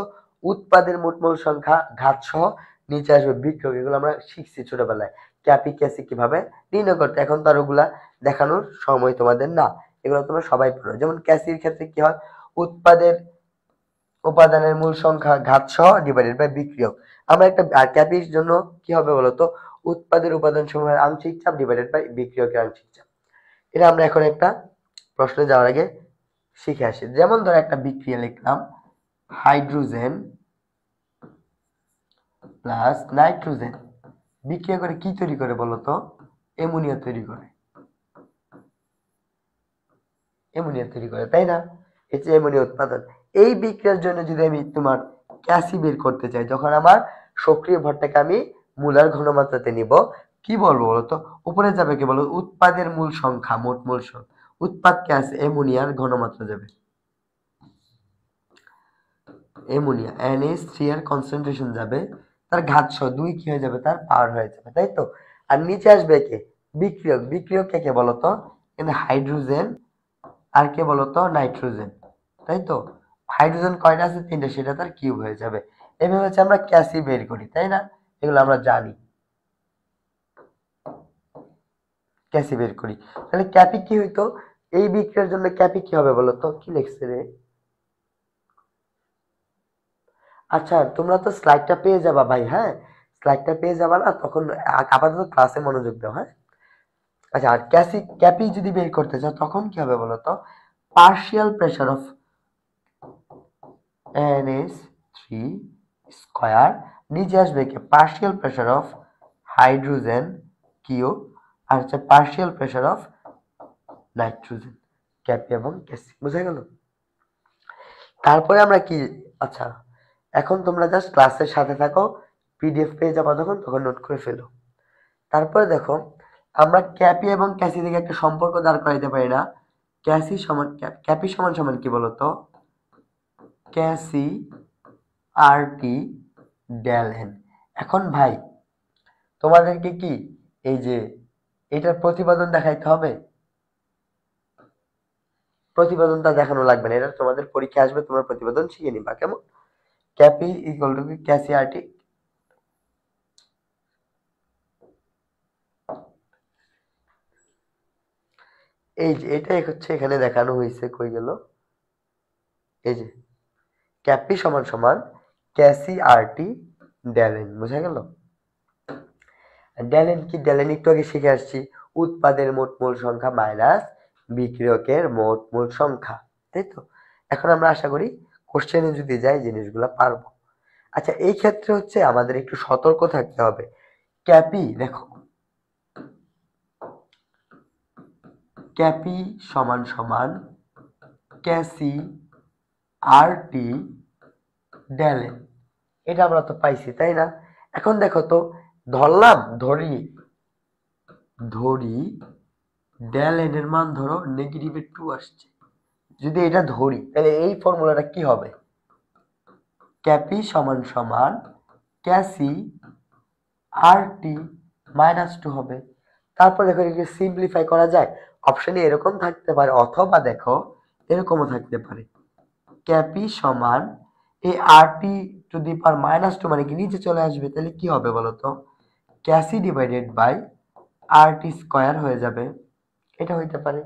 উৎপাদের মোট মোল সংখ্যা ঘাত সহ, নিচে আসবে বিক্রয়। এগুলো আমরা শিখছি ছোটবেলায়, ক্যাপি ক্যাসি কিভাবে নির্ণয় করতে। এখন তো আর ওগুলা দেখানোর সময় তোমাদের না, এগুলো তোমরা সবাই পড়ো। যেমন ক্যাসির ক্ষেত্রে কি হয়, উৎপাদের উপাদানের মূল সংখ্যা ঘাত সহ ডিভাইডেড বাই বিক্রিয়ক। আমরা একটা, আর ক্যাপির জন্য কি হবে বলতো, উৎপাদের উপাদান সমূহের আংশিক চাপ ডিভাইডেড বাই বিক্রিয়কের আংশিক চাপ। এটা আমরা এখন একটা প্রশ্নে যাওয়ার আগে শিখে আসি। যেমন ধর একটা বিক্রিয়া লিখলাম, হাইড্রোজেন প্লাস নাইট্রোজেন বিক্রিয়া করে কি তৈরি করে বলতো, অ্যামোনিয়া তৈরি করে, অ্যামোনিয়া তৈরি করে, তাই না? এই যে অ্যামোনিয়া উৎপাদন। এই বিক্রিয়ার জন্য যদি আমি তোমার ক্যাসি বের করতে চাই, যখন আমার সক্রিয় ভরটাকে আমি মোলার ঘনমাত্রাতে নিব, কি বলবো বলতো, উপরে যাবে কি বলো, উৎপাদের মূল সংখ্যা, মোট মূল সংখ্যা, উৎপাদ গ্যাস অ্যামোনিয়ার ঘনমাত্রা যাবে, অ্যামোনিয়া NH3 এর কনসেন্ট্রেশন যাবে, তার ঘাত সহ 2 কি হয়ে যাবে, তার পাওয়ার হয়ে যাবে, তাই তো? আর নিচে আসবে কে, বিক্রিয়ক। বিক্রিয়ক কে বলতো, কিন্তু হাইড্রোজেন আর কে বলতো, নাইট্রোজেন, তাই তো? হাইড্রোজেন কয়টা আছে, 3টা, সেটা তার কিউব হয়ে যাবে। এভাবে হচ্ছে আমরা ক্যাসি বের করি, তাই না? এগুলো আমরা জানি, ক্যাসি বের করি। তাহলে ক্যাপি কি হইতো, এই বিক্রিয়ার জন্য ক্যাপি কি হবে বলতো, কি লিখছে রে? আচ্ছা, তোমরা তো স্লাইডটা পেয়ে যাবা ভাই, হ্যাঁ, স্লাইডটা পেয়ে যাবা না, তখন আপাতত ক্লাসে মনোযোগ দাও, হ্যাঁ। আচ্ছা, আর ক্যাপি যদি বের করতে চাও, তখন কি হবে বলতো, partial pressure of NH3 square, নিচে আসবে কি, partial pressure of hydrogen cube, আর হচ্ছে partial pressure of nitrogen, KP এবং ক্যাসি, বুঝা গেল? তারপরে আমরা কি, আচ্ছা, এখন তোমরা জাস্ট ক্লাসের সাথে থাকো, PDF পেয়ে যাবা যখন, তখন নোট করে ফেলো। তারপরে দেখো, আমরা ক্যাপি এবং ক্যাসি থেকে একটা সম্পর্ক দাঁড় করাইতে পারি না। ক্যাসি সমান ক্যাপি সমান সমান কি বলতো, ক্যাসি RT ডেল এন। এখন ভাই, তোমাদেরকে কি এই যে এটার প্রতিপাদন দেখাইতে হবে? প্রতিপাদনটা দেখানো লাগবে না, এটা তোমাদের পরীক্ষা আসবে, তোমরা প্রতিপাদন শিখে নিবা, কেমন? ক্যাপি ইকুয়াল টু ক্যাসি RT, এই যে এটাই হচ্ছে এখানে দেখানো হয়েছে, কই গেল, এই যে ক্যাপি সমান সমান ক্যাসি RT ডেল এন, বোঝা গেল? ডেল এন কি, ডেল এন একটু আগে শিখে আসছি, উৎপাদের মোট মূল সংখ্যা মাইনাস বিক্রিয়কের মোট মূল সংখ্যা, তাই তো? এখন আমরা আশা করি কোশ্চেনে যদি যাই জিনিসগুলো পারবো। আচ্ছা, এই ক্ষেত্রে হচ্ছে আমাদের একটু সতর্ক থাকতে হবে। ক্যাপি দেখো, ক্যাপি সমান সমান ক্যাসি RT ডেল এন, এটা আমরা তো পাইছি, তাই না? এখন দেখো তো, ধরলাম, ধরি ধরি ডেল এন এর মান ধরো -2 আসছে, যদি এটা ধরি, তাহলে এই ফর্মুলাটা কি হবে, ক্যাপি সমান সমান ক্যাসি RT -2 হবে। তারপর দেখো, এটাকে সিম্পলিফাই করা যায়, অপশনে এরকম থাকতে পারে, অথবা দেখো এরকমও থাকতে পারে, ক্যাপি সমান এই RT টু দি পাওয়ার -2 মানে কি নিচে চলে আসবে, তাহলে কি হবে বলতো, K C divided by RT square হয়ে যাবে, এটা হইতে পারে।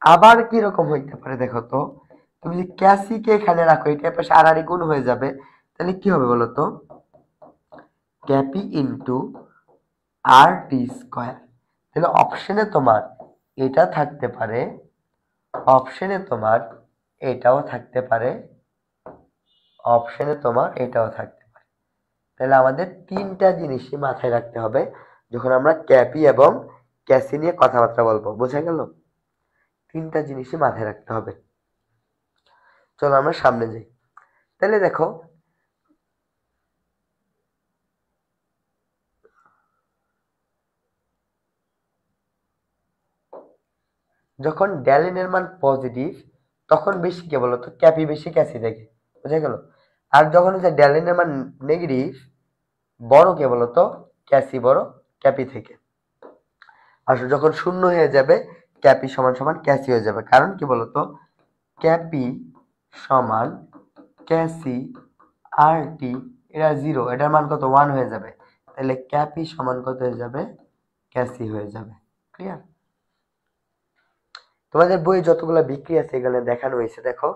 আবার কি রকম হইতে পারে দেখো তো, তুমি যদি ক্যাসি কে এখানে রাখো, এটা পাশে আর গুণ হয়ে যাবে, তাহলে কি হবে বলতো, ক্যাপি ইনটু RT স্কয়ার। তাহলে অপশনে তোমার এটা থাকতে পারে, অপশনে তোমার এটাও থাকতে পারে, অপশনে তোমার এটাও থাকতে পারে। তাহলে আমাদের 3টা জিনিসই মাথায় রাখতে হবে যখন আমরা ক্যাপি এবং ক্যাসি নিয়ে কথাবার্তা বলবো, বোঝা গেল? 3টা জিনিসই মাথায় রাখতে হবে। চলো আমরা সামনে যাই। তাহলে দেখো, যখন ডেল এন এর মান পজিটিভ, তখন বেশি কে বলতো, ক্যাপি বেশি ক্যাসি থেকে, বুঝা গেল। আর যখন হচ্ছে ড্যালেনের মান নেগেটিভ, বড় কে বলতো, ক্যাসি বড় ক্যাপি থেকে। আসলে যখন শূন্য হয়ে যাবে, ক্যাপি সমান সমান ক্যাসি হয়ে যাবে। কারণ কি বলতো, ক্যাপি সমান ক্যাসি আর টি, এটা 0, এটার মান কত, 1 হয়ে যাবে। তাহলে ক্যাপি সমান কত হয়ে যাবে, ক্যাসি হয়ে যাবে। ক্লিয়ার? তোমাদের বই যতগুলো বিক্রিয়া আছে এখানে দেখানো হয়েছে, দেখো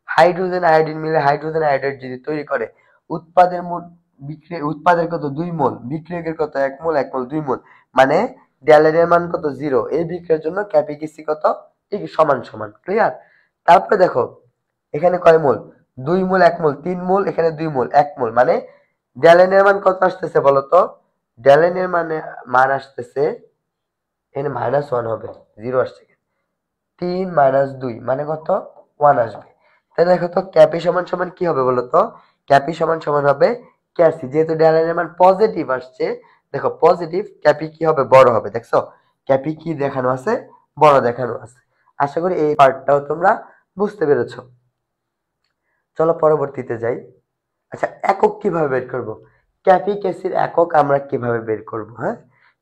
হাইড্রোজেন আয়োডিন মিলে হাইড্রোজেন আয়োডাইড যদি তৈরি করে, উৎপাদের মোট বিক্রিয়া, উৎপাদের কত 2 মোল, বিক্রিয়কের কত 1 মোল, 1 মোল 2 মোল, মানে ড্যালেনের মান কত 0। এই বিক্রিয়ার জন্য ক্যাপিকেসি কত, ঠিক সমান সমান। ক্লিয়ার? তারপরে দেখো এখানে কয় মোল, 2 মোল 1 মোল 3 মোল, এখানে 2 মোল 1 মোল, মানে ড্যালেনের মান কত আসতেছে বলতো, ড্যালেনের মান আসতেছে, এখানে -1 হবে, 0 আসছে, 3 - 2 মানে কত, 1 আসবে। তাহলে দেখো তো ক্যাপি সমান সমান কি হবে বলতো, ক্যাপি সমান সমান হবে ক্যাসি, যেহেতু ড্যালেনের মান পজিটিভ আসছে, দেখো পজিটিভ, ক্যাপি কি হবে, বড় হবে। দেখছো ক্যাপি কি দেখানো আছে, বড় দেখানো আছে। আশা করি এই পার্টটাও তোমরা বুঝতে পেরেছো। চলো পরবর্তীতে যাই। আচ্ছা, একক কিভাবে বের করব, ক্যাপি ক্যাসির একক আমরা কিভাবে বের করব, হ্যাঁ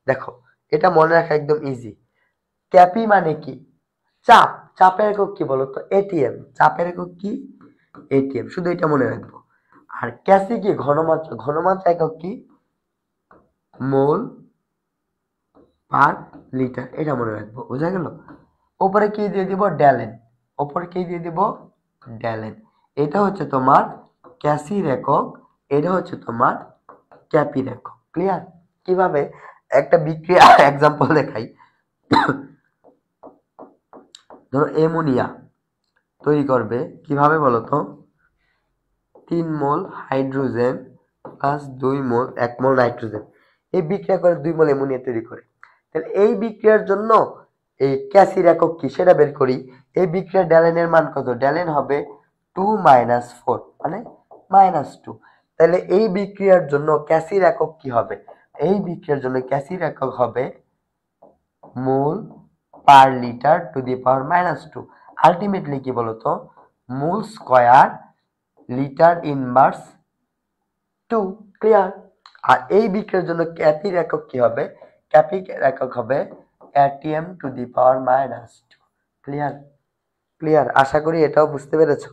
দেখো এটা মনে রাখা একদম ইজি। ক্যাপি মানে কি, চাপ, চাপের একক কি বলতো, এটিএম, চাপের একক কি, এটিএম, শুধু এটা মনে রাখবো। আর ক্যাসি কি, ঘনমাত্রা, ঘনমাত্রা একক কি, মোল পার লিটার, এটা মনে রাখবো, বুঝা গেল। উপরে কি দিয়ে দিব, ড্যালেন, উপরে কি দিয়ে দিব, ড্যালেন। এটা হচ্ছে তোমার ক্যাসির একক, এটা হচ্ছে তোমার ক্যাপির একক। ক্লিয়ার? কিভাবে, একটা বিক্রিয়া এক্সাম্পল দেখাই। ধরো অ্যামোনিয়া তৈরি করবে কিভাবে বলতো, 3 মোল হাইড্রোজেন প্লাস 2 মোল 1 মোল নাইট্রোজেন, এই বিক্রিয়া করে 2 মোল অ্যামোনিয়া তৈরি করে। তাহলে এই বিক্রিয়ার জন্য এই ক্যাসির একক কি সেটা বের করি। এই বিক্রিয়ার ড্যালেনের মান কত, ড্যালেন হবে 2 - 4 মানে -2। তাহলে এই বিক্রিয়ার জন্য ক্যাসির একক কি হবে, এই বিক্রিয়ার জন্য ক্যাসির একক হবে mole per litre to the power -2। Ultimately কি বলতো, mole square litre inverse 2। Clear? আর এই বিক্রিয়ার জন্য ক্যাপির একক কি হবে, ক্যাপির একক হবে ATM to the power -2। Clear? Clear? আশা করি এটাও বুঝতে পেরেছো,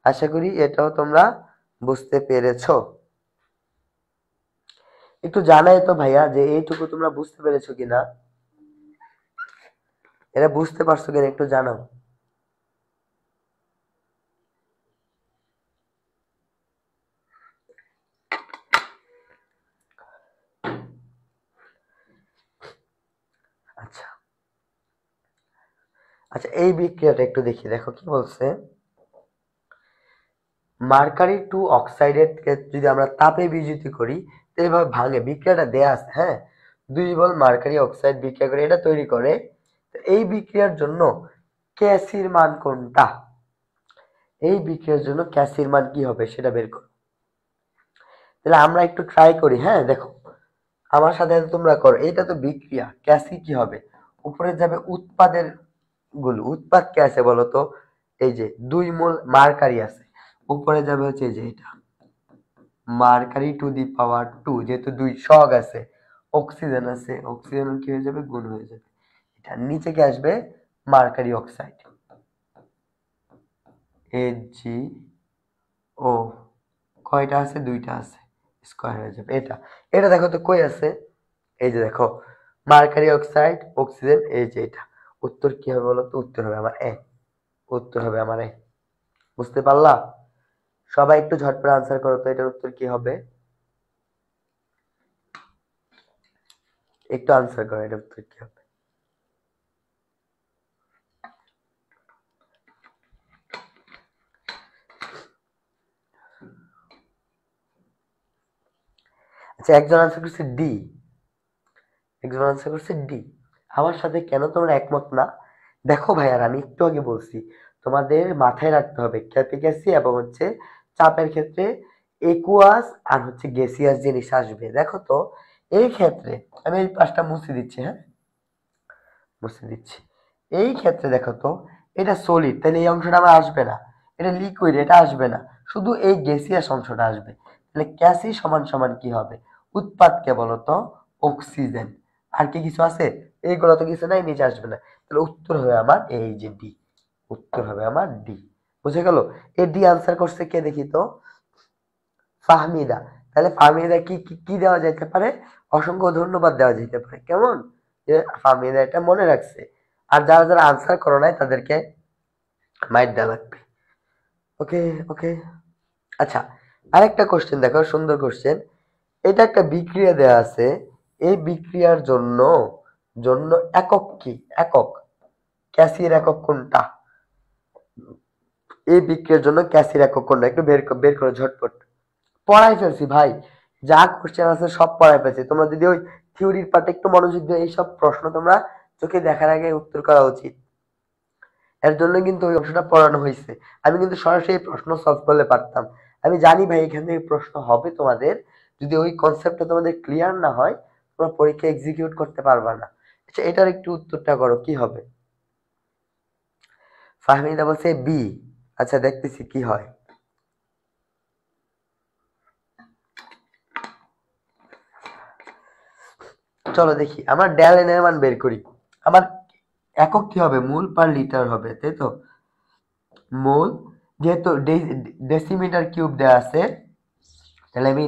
আশা করি এটাও তোমরা বুঝতে পেরেছো। একটু জানাই তো ভাইয়া যে এইটুকু তোমরা বুঝতে পেরেছো কিনা, এটা বুঝতে পারছো কিনা একটু জানাও। আচ্ছা আচ্ছা, এই বিক্রিয়াটা একটু দেখি, দেখো কি বলছে। মার্কারি 2 অক্সাইডের যদি আমরা তাপে বিয়োজিত করি, তাহলে এভাবে ভাঙে, বিক্রিয়াটা দেয়া আছে, হ্যাঁ 2 বল মার্কারি অক্সাইড বিক্রিয়া করে এটা তৈরি করে। এই বিক্রিয়ার জন্য ক্যাসির মান কোনটা, এই বিক্রিয়ার জন্য ক্যাসির মান কি হবে সেটা বের করো। তাহলে আমরা একটু ট্রাই করি, হ্যাঁ দেখো আমার সাথে তোমরা করো। এটা তো বিক্রিয়া, ক্যাসি কি হবে, উপরে যাবে উৎপাদের গুলো, উৎপাদ কে আছে বলো তো, এই যে 2 মোল মার্কারি আছে, উপরে যাবে হচ্ছে এই যে এটা মার্কারি টু দি পাওয়ার 2, যেহেতু 2 সহগ আছে, অক্সিজেন আছে, অক্সিজেন কি হয়ে যাবে, গুণ হয়ে যাবে। এটা নিচে কি আসবে, মার্কারি অক্সাইড, Hg ও, কয়টা আছে, 2টা আছে, স্কয়ার হয়ে যাবে। এটা এটা দেখো তো কই আছে, এই যে দেখো মার্কারি অক্সাইড অক্সিজেন, এই যে এটা। উত্তর কি হবে বলো তো, উত্তর হবে আমার এ, উত্তর হবে আমার এ। বুঝতে পারলা? সবাই একটু ঝটপট আনসার করো তো, এটার উত্তর কি হবে, একটু আনসার করো, এটার উত্তর কি হবে। আচ্ছা, একজন আনসার করছে ডি, একজন আনসার করছে ডি। আমার সাথে কেন তোমরা একমত না, দেখো ভাইয়ার আমি একটু আগে বলছি তোমাদের মাথায় রাখতে হবে ক্যাপিক্যাসি এবং হচ্ছে চাপের ক্ষেত্রে একুয়াস আর হচ্ছে গ্যাসিয়াস জিনিস আসবে। দেখো তো এই ক্ষেত্রে আমি এই পাঁচটা মুছে দিচ্ছি, হ্যাঁ মুছে দিচ্ছি। এই ক্ষেত্রে দেখো তো এটা সলিড, তাহলে এই অংশটা আমার আসবে না। এটা লিকুইড, এটা আসবে না, শুধু এই গ্যাসিয়াস অংশটা আসবে। তাহলে গ্যাসই সমান সমান কি হবে? উৎপাদ কে বলতো? অক্সিজেন। আর কি কিছু আছে? এইগুলো তো কিছু নাই, নিচে আসবে না। তাহলে উত্তর হবে আমার এই যে ডি। উত্তর হবে আমার ডি। বুঝে গেল? এই ডি আনসার করছে কে দেখি তো? ফাহমিদা। তাহলে ফাহমিদা কি কি কি দেওয়া যেতে পারে? অসংখ্য ধন্যবাদ দেওয়া যেতে পারে। কেমন? যে ফাহমিদা এটা মনে রাখছে। আর যারা যারা আনসার করো নাই তাদেরকে মাইর দেওয়া লাগবে। ওকে, ওকে। আচ্ছা, আরেকটা কোশ্চেন দেখো, সুন্দর কোশ্চেন। এটা একটা বিক্রিয়া দেয়া আছে। এই বিক্রিয়ার জন্য জন্য একক কি? একক। ক্যাসির একক কোনটা? এই বিক্রিয়ার জন্য ক্যাসির একক কোনটা? একটু বের করে ঝটপট। পড়াই ফেলছি ভাই, যা কোশ্চেন আছে সব পড়াই ফেলছি। তোমরা যদি ওই থিওরির পার্টে একটু মনোযোগ দিয়ে এইসব প্রশ্ন তোমরা চোখে দেখার আগে উত্তর করা উচিত। এর জন্য কিন্তু ওই অংশটা পড়ানো হয়েছে। আমি কিন্তু সরাসরি প্রশ্ন সলভ করলে পারতাম। আমি জানি ভাই এখান থেকে প্রশ্ন হবে তোমাদের। যদি ওই কনসেপ্টটা তোমাদের ক্লিয়ার না হয়, তোমরা পরীক্ষা এক্সিকিউট করতে পারবা না। আচ্ছা, এটার একটু উত্তরটা করো, কি হবে? ফাহমিদা বলছে বি। আচ্ছা, দেখতেছি কি হয়। চলো দেখি, আমরা ডেল এন এর মান বের করি। আমার একক কি হবে? মোল পার লিটার হবে, তাই তো? মোল, যেহেতু ডেসিমিটার কিউব দেওয়া আছে, তাহলে আমি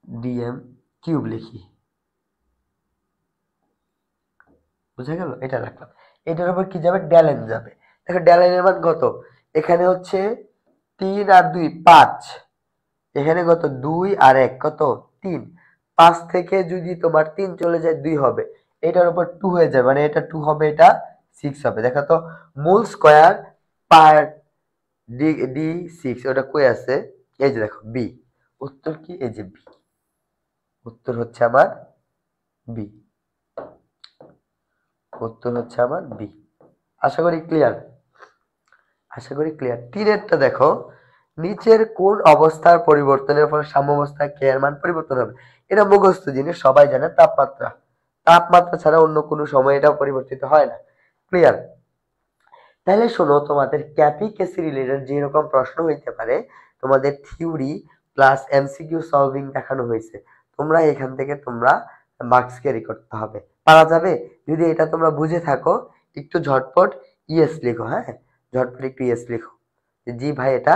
ডিএম কিউব লিখি। বুঝা গেল? এটা রাখলাম। এটার উপর কি যাবে? ডেলেন যাবে। দেখো ডেলেন এর মান কত? এখানে হচ্ছে 3 আর 2 5। এখানে কত? 2 আর 1 কত? 3। 5 থেকে যদি তোমার 3 চলে যায় 2 হবে। এটার উপর 2 হয়ে যাবে, মানে এটা 2 হবে, এটা 6 হবে। দেখো তো, মোল স্কয়ার পার ডি ডি 6 ওটা কই আছে? এই যে দেখো বি। উত্তর কি? এই যে বি। উত্তর হচ্ছে আমার বি। উত্তর হচ্ছে আমার বি। আশা করি ক্লিয়ার। আশা করি ক্লিয়ার। তিনেরটা দেখো, নিচের কোন অবস্থার পরিবর্তনের ফলে সাম্যাবস্থায় কে এর মান পরিবর্তন হবে? এটা মুখস্থ জিনিস, সবাই জানে। তাপমাত্রা। তাপমাত্রা ছাড়া অন্য কোনো সময় এটা পরিবর্তিত হয় না। ক্লিয়ার? তাহলে শোনো, তোমাদের ক্যাপি-কেসি রিলেটেড যেরকম প্রশ্ন হইতে পারে, তোমাদের থিওরি প্লাস এমসিকিউ সলভিং দেখানো হয়েছে। তোমরা এখান থেকে তোমরা মার্কস ক্যারি করতে হবে। পারা যাবে? যদি এটা তোমরা বুঝে থাকো, একটু ঝটপট ইয়েস লিখো। হ্যাঁ, ঝটপট একটু ইয়েস লিখো, জি ভাই এটা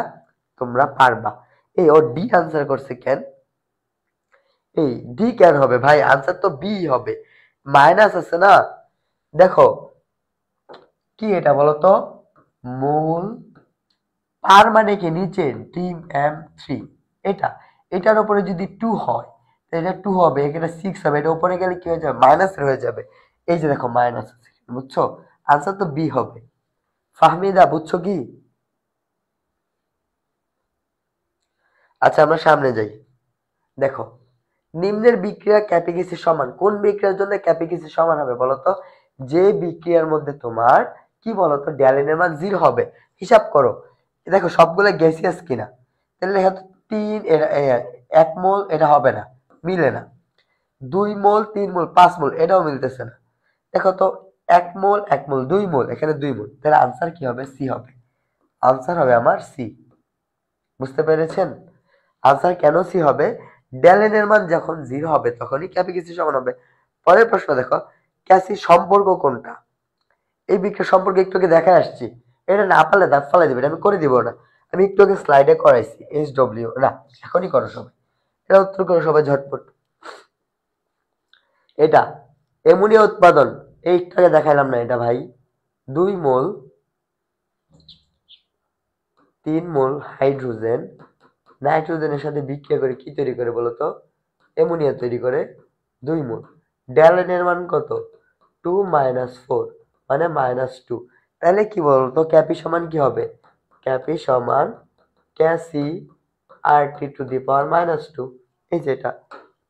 তোমরা পারবা। এই ও ডি আনসার করছে কেন? এই ডি কেন হবে ভাই? আনসার তো বি হবে। মাইনাস আছে না? দেখো কি এটা বলো তো? মোল পার মানে কি? নিচে ডিএম3। এটা, এটার উপরে যদি 2 হয়, তাহলে এটা 2 হবে, এখানে 6 হবে। এটা উপরে গেলে কি হয়ে যাবে? মাইনাস হয়ে যাবে। এই যে দেখো মাইনাস আছে, বুঝছো? আনসার তো বি হবে। ফাহমিদা বুঝছো কি? আচ্ছা, আমরা সামনে যাই। দেখো, নিম্নের বিক্রিয়া ক্যাপিগেসি সমান কোন বিক্রিয়ার জন্য ক্যাপিগেসি সমান হবে বলতো? যে বিক্রিয়ার মধ্যে তোমার কি বলতো ড্যালেনের মান 0 হবে। হিসাব করো, দেখো সবগুলো গ্যাসিয়াস কিনা। তাহলে দেখো 3 1 মোল এটা হবে না, মিলে না। 2 মোল 3 মোল 5 মোল এটাও মিলতেছে না। দেখো তো, 1 মোল 1 মোল 2 মোল, এখানে 2 মোল। তাহলে আনসার কি হবে? সি হবে। আনসার হবে আমার সি। বুঝতে পেরেছেন? আনসার কেন সি হবে? ডেলেন এর মান যখন 0 হবে তখনই ক্যাপিগেসি সমান হবে। পরের প্রশ্ন দেখো, ক্যাসি সম্পর্ক কোনটা? এই বিক্রিয়া সম্পর্কে একটু আগে দেখায় আসছি। এটা না পারলে দাঁত ফালাই দিবে, এটা আমি করে দিব না। আমি একটু আগে স্লাইডে করাইছি। এইচ ডব্লিউ না, এখনই করো সবাই। এটা উত্তর করো সবাই ঝটপট। এটা অ্যামোনিয়া উৎপাদন, এই একটু আগে দেখাইলাম না এটা ভাই? 2 মোল 3 মোল হাইড্রোজেন নাইট্রোজেনের সাথে বিক্রিয়া করে কি তৈরি করে বলতো? অ্যামোনিয়া তৈরি করে 2 মোল। ড্যালেন এর মান কত? 2 - 4 মানে -2। তাহলে কি বলতো ক্যাপি সমান কি হবে? ক্যাপি সমান Cassie RT two the power -2। এই যে এটা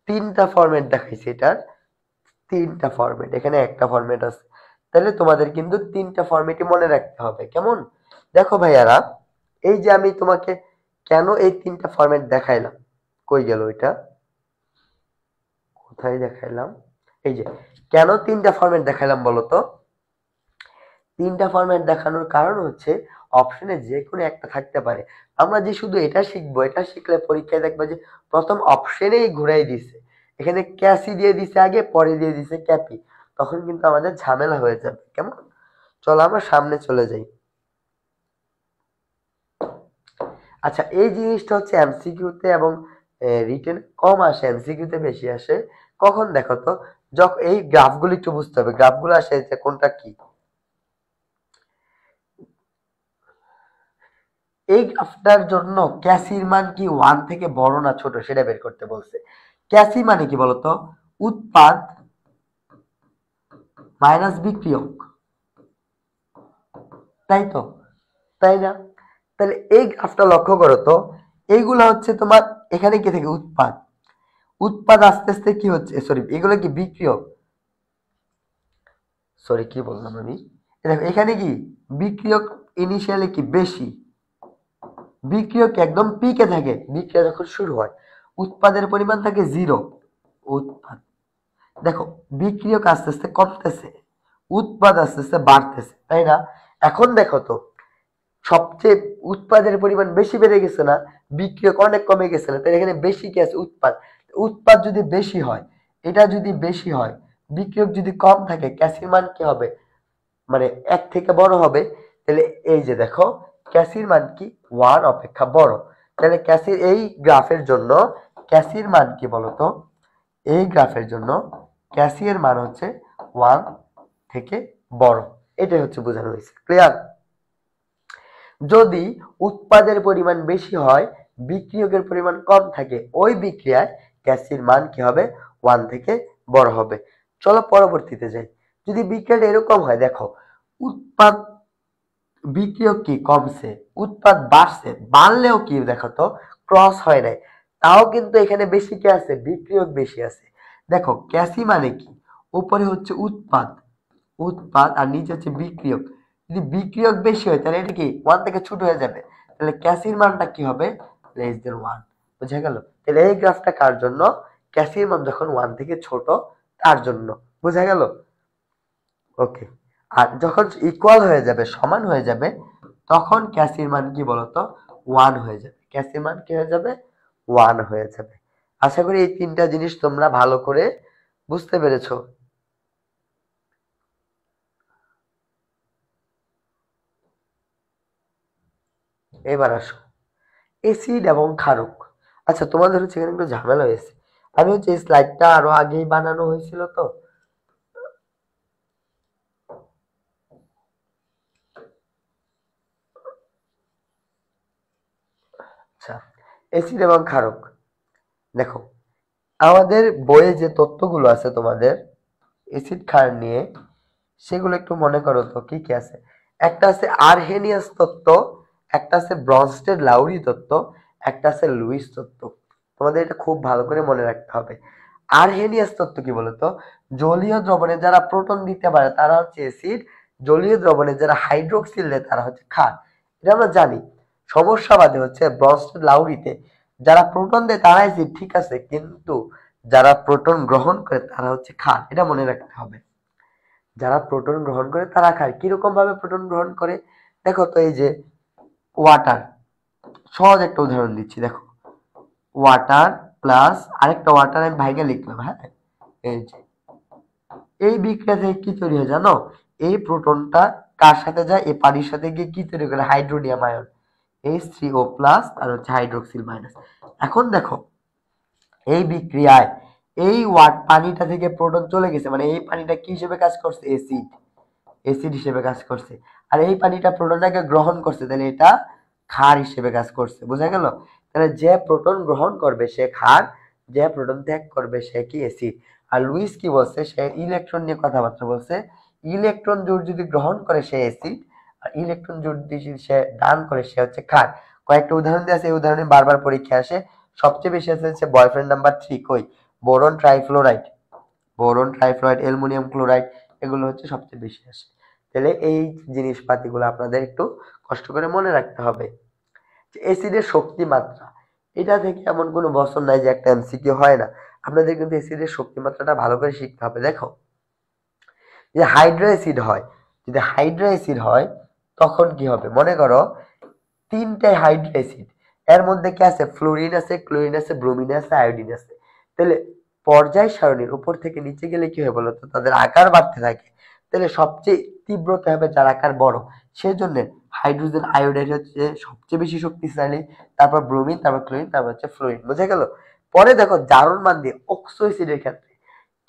তিনটা ফরম্যাট দেখাইছে, এটার তিনটা ফরম্যাট, এখানে একটা ফরম্যাট আছে। তাহলে তোমাদের কিন্তু তিনটা ফরম্যাটই মনে রাখতে হবে। কেমন? দেখো ভাইয়ারা, এই যে আমি তোমাকে কেন এই তিনটা ফরম্যাট দেখাইলাম, কই গেল এটা? কোথায় দেখাইলাম? এই যে কেন তিনটা ফরম্যাট দেখাইলাম বলো তো? তিনটা ফরম্যাট দেখানোর কারণ হচ্ছে অপশনে যে কোনো একটা থাকতে পারে। আমরা যে শুধু এটা শিখবো, এটা শিখলে পরীক্ষায় দেখবে যে প্রথম অপশনেই ঘুরাই দিছে, এখানে ক্যাসি দিয়ে দিছে আগে, পরে দিয়ে দিছে ক্যাপি, তখন কিন্তু আমাদের ঝামেলা হয়ে যাবে। কেমন? চলো আমরা সামনে চলে যাই। আচ্ছা, এই জিনিসটা হচ্ছে এমসিকিউতে এবং রিটেন কম আসে, এমসিকিউতে বেশি আসে। কখন দেখো তো, যখন এই গ্রাফগুলো একটু বুঝতে হবে, গ্রাফগুলো আসে যে কোনটা কি। এই গ্রাফটার জন্য ক্যাসির মান কি 1 থেকে বড় না ছোট সেটা বের করতে বলছে। ক্যাসি মানে কি বলতো? উৎপাদ মাইনাস বিক্রিয়ক, তাই তো? তাই না? তাহলে এই গ্রাফটা লক্ষ্য করো তো, এইগুলো হচ্ছে তোমার, এখানে কি থেকে উৎপাদ, উৎপাদ আস্তে আস্তে কি হচ্ছে, সরি এগুলো কি বিক্রিয়ক, সরি কি বললাম আমি, দেখো এখানে কি বিক্রিয়ক, ইনিশিয়ালি কি বেশি, বিক্রিয়ক একদম পিকে থাকে বিক্রিয়া যখন শুরু হয়, উৎপাদের পরিমাণ থাকে 0, উৎপাদ, দেখো বিক্রিয়ক আস্তে আস্তে কমতেছে, উৎপাদ আস্তে আস্তে বাড়তেছে, তাই না? এখন দেখো তো, সবচেয়ে উৎপাদের পরিমাণ বেশি বেড়ে গেছে না, বিক্রিয়ক অনেক কমে গেছে না, তাহলে এখানে বেশি কি আছে? উৎপাদ। উৎপাদ যদি বেশি হয়, এটা যদি বেশি হয়, বিক্রিয়ক যদি কম থাকে, ক্যাসির মান কি হবে? মানে 1 থেকে বড় হবে। তাহলে এই যে দেখো, ক্যাসির মান কি 1 অপেক্ষা বড়। তাহলে ক্যাসির এই গ্রাফের জন্য ক্যাসির মান কি বলতো? এই গ্রাফের জন্য ক্যাসির মান হচ্ছে 1 থেকে বড়। এটাই হচ্ছে বোঝানো হয়েছে। ক্লিয়ার? যদি উৎপাদের পরিমাণ বেশি হয়, বিক্রিয়কের পরিমাণ কম থাকে, ওই বিক্রিয়ায় ক্যাসির মান কি হবে? 1 থেকে বড় হবে। চলো পরবর্তীতে যাই। যদি বিক্রিয়াটা এরকম হয়, দেখো উৎপাদ, বিক্রিয়ক কি কমছে, উৎপাদ বাড়ছে, বাড়লেও কি দেখো তো ক্রস হয় নাই, তাও কিন্তু এখানে বেশি কি আছে? বিক্রিয়ক বেশি আছে। দেখো ক্যাসি মানে কি, উপরে হচ্ছে উৎপাদ, উৎপাদ আর নিচে হচ্ছে বিক্রিয়ক। যদি বিক্রিয়ক বেশি হয় তাহলে এটা কি 1 থেকে ছোট হয়ে যাবে, তাহলে ক্যাসির মানটা কি হবে? Less than 1। বুঝা গেল? তাহলে এই গ্রাফটা কার জন্য? ক্যাসির মান যখন 1 থেকে ছোট তার জন্য। বুঝা গেল? ওকে। আর যখন ইকুয়াল হয়ে যাবে, সমান হয়ে যাবে, তখন ক্যাসির মান কি বলতো? 1 হয়ে যাবে। ক্যাসির মান কি হয়ে যাবে? 1 হয়ে যাবে। আশা করি এই তিনটা জিনিস তোমরা ভালো করে বুঝতে পেরেছো। এবার আসো এসিড এবং ক্ষারক। আচ্ছা, তোমাদের হচ্ছে এখানে একটু ঝামেলা হয়েছে, আমি হচ্ছে এই স্লাইডটা আরো আগেই বানানো হয়েছিল তো। আচ্ছা, এসিড এবং ক্ষারক, দেখো আমাদের বইয়ে যে তথ্যগুলো আছে তোমাদের এসিড ক্ষার নিয়ে, সেগুলো একটু মনে করো তো কি কি আছে। একটা আছে আরহেনিয়াস তত্ত্ব, একটা আছে ব্রনস্টেড লাউরি তত্ত্ব, একটা আছে লুইস তত্ত্ব। তোমাদের এটা খুব ভালো করে মনে রাখতে হবে। আরহেনিয়াস তত্ত্ব কি বলতো? জলীয় দ্রবণে যারা প্রোটন দিতে পারে তারা হচ্ছে অ্যাসিড, জলীয় দ্রবণে যারা হাইড্রোক্সিল দেয় তারা হচ্ছে ক্ষার। এটা আমরা জানি। সমস্যা বাদে হচ্ছে ব্রনস্টেড লাউরিতে যারা প্রোটন দেয় তারা অ্যাসিড, ঠিক আছে, কিন্তু যারা প্রোটন গ্রহণ করে তারা হচ্ছে ক্ষার। এটা মনে রাখতে হবে। যারা প্রোটন গ্রহণ করে তারা খায়। কিরকম ভাবে প্রোটন গ্রহণ করে? দেখো তো, এই যে ওয়াটার, সহজ একটা উদাহরণ দিচ্ছি, দেখো ওয়াটার প্লাস আরেকটা ওয়াটার আমি ভাইগে লিখলাম, হ্যাঁ, এই যে এই বিক্রিয়া থেকে কি তৈরি হয় জানো? এই প্রোটনটা কার সাথে যায়? এই পানির সাথে গিয়ে কি তৈরি করে? হাইড্রোনিয়াম আয়ন, H3O প্লাস আর হচ্ছে হাইড্রোক্সিল মাইনাস। এখন দেখো এই বিক্রিয়ায় এই পানিটা থেকে প্রোটন চলে গেছে, মানে এই পানিটা কি হিসেবে কাজ করছে? অ্যাসিড, অ্যাসিড হিসেবে কাজ করছে। আর এই পানিটা প্রোটনটাকে গ্রহণ করছে, তাহলে এটা ক্ষার হিসেবে কাজ করছে। বোঝা গেল? তাহলে যে প্রোটন গ্রহণ করবে সে ক্ষার, যে প্রোটন ত্যাগ করবে সে কি? অ্যাসিড। আর লুইস কি বলছে? সে ইলেকট্রন নিয়ে কথাবার্তা বলছে। ইলেকট্রন জোড় যদি গ্রহণ করে সে অ্যাসিড, আর ইলেকট্রন জোড় যদি সে দান করে সে হচ্ছে ক্ষার। কয়েকটা উদাহরণ দিয়ে আছে, এই উদাহরণে বারবার পরীক্ষা আসে। সবচেয়ে বেশি আছে হচ্ছে বয়ফ্রেন্ড নাম্বার 3, কই? Boron trifluoride, boron trifluoride, aluminium chloride, এগুলো হচ্ছে সবচেয়ে বেশি আসে। তাহলে এই জিনিসপাতিগুলো আপনাদের একটু কষ্ট করে মনে রাখতে হবে। অ্যাসিডের শক্তি মাত্রা, এটা থেকে এমন কোনো বছর নাই যে একটা এমসিকিউ হয় না। আপনাদের কিন্তু অ্যাসিডের শক্তি মাত্রাটা ভালো করে শিখতে হবে। দেখো যে হাইড্রো অ্যাসিড হয়, যদি হাইড্রো অ্যাসিড হয় তখন কি হবে, মনে করো তিনটাই হাইড্রো অ্যাসিড, এর মধ্যে কি আছে, ফ্লোরিন আছে, ক্লোরিন আছে, ব্রোমিন আছে, আয়োডিন আছে। তাহলে পর্যায় সারণীর উপর থেকে নিচে গেলে কি হয় বলতো, তাদের আকার বাড়তে থাকে। তাহলে সবচেয়ে তীব্রতা হবে যার আকার বড়। সেজন্য হাইড্রোজেন আয়োডাইড হচ্ছে সবচেয়ে বেশি শক্তিশালী, তারপর ব্রোমিন, তারপর ক্লোরিন, তারপর হচ্ছে ফ্লোরিন। বুঝা গেল? পরে দেখো জারণ মান দিয়ে অক্সো অ্যাসিডের ক্ষেত্রে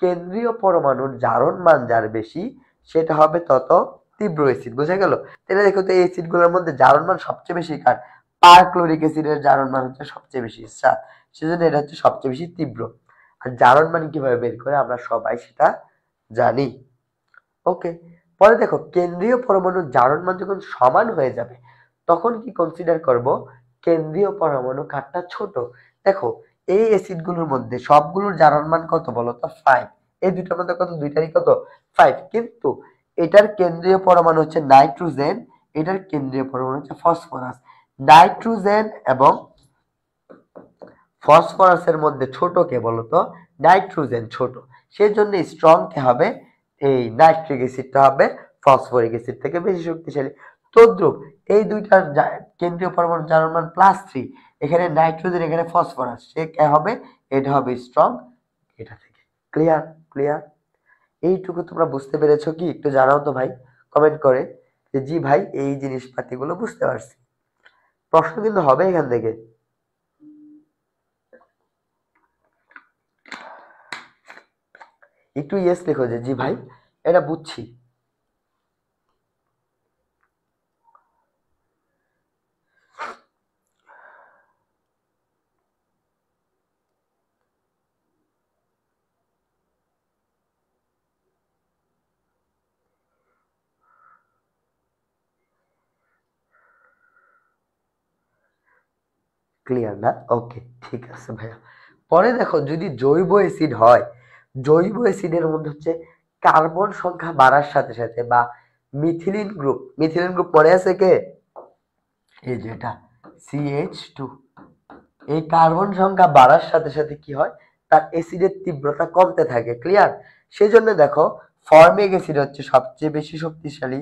কেন্দ্রীয় পরমাণুর জারণ মান যার বেশি সেটা হবে তত তীব্র অ্যাসিড। বুঝা গেল? তাহলে দেখো তো এই অ্যাসিড গুলোর মধ্যে জারণ মান সবচেয়ে বেশি কার, পারক্লোরিক অ্যাসিডের জারণ মান হচ্ছে সবচেয়ে বেশি 7, সেজন্য এটা হচ্ছে সবচেয়ে বেশি তীব্র। আর জারণ মান কিভাবে বের করে আমরা সবাই সেটা জানি। ওকে, পরে দেখো কেন্দ্রীয় পরমাণুর জারণ মান যখন সমান হয়ে যাবে তখন কি কনসিডার করব, কেন্দ্রীয় পরমাণু কারটা ছোট। দেখো এই অ্যাসিড গুলোর মধ্যে সবগুলোর জারণ মান কত বলো তো, 5। এই দুইটার মধ্যে কত, দুইটারই কত, 5। কিন্তু এটার কেন্দ্রীয় পরমাণু হচ্ছে নাইট্রোজেন, এটার কেন্দ্রীয় পরমাণু হচ্ছে ফসফরাস। নাইট্রোজেন এবং ফসফরাসের মধ্যে ছোট কে বলতো, নাইট্রোজেন ছোট। সেজন্য স্ট্রং কে হবে, এই নাইট্রিক অ্যাসিডটা হবে ফসফরিক অ্যাসিড থেকে বেশি শক্তিশালী। তদ্রুপ এই দুইটার কেন্দ্রীয় পরমাণু জারণ মান +3, এখানে নাইট্রোজেন এখানে ফসফরাস, সে কে হবে, এটা হবে স্ট্রং এটা থেকে। ক্লিয়ার? ক্লিয়ার? এইটুকু তোমরা বুঝতে পেরেছো কি? একটু জানাও তো ভাই কমেন্ট করে যে জি ভাই এই জিনিসপাতিগুলো বুঝতে পারছি। প্রশ্ন কিন্তু হবে এখান থেকে। একটু ইয়েস লেখো যে জি ভাই এটা বুঝছি। ক্লিয়ার না? ওকে, ঠিক আছে ভাইয়া। পরে দেখো যদি জৈব অ্যাসিড হয়, জৈব অ্যাসিডের মধ্যে হচ্ছে কার্বন সংখ্যা বাড়ার সাথে সাথে বা মিথিলিন গ্রুপ, মিথিলিন গ্রুপ মনে আছে কে, এই যে এটা CH2, এই কার্বন সংখ্যা বাড়ার সাথে সাথে কি হয়, তার অ্যাসিডের তীব্রতা কমতে থাকে। ক্লিয়ার? সেই জন্য দেখো ফর্মিক অ্যাসিড হচ্ছে সবচেয়ে বেশি শক্তিশালী,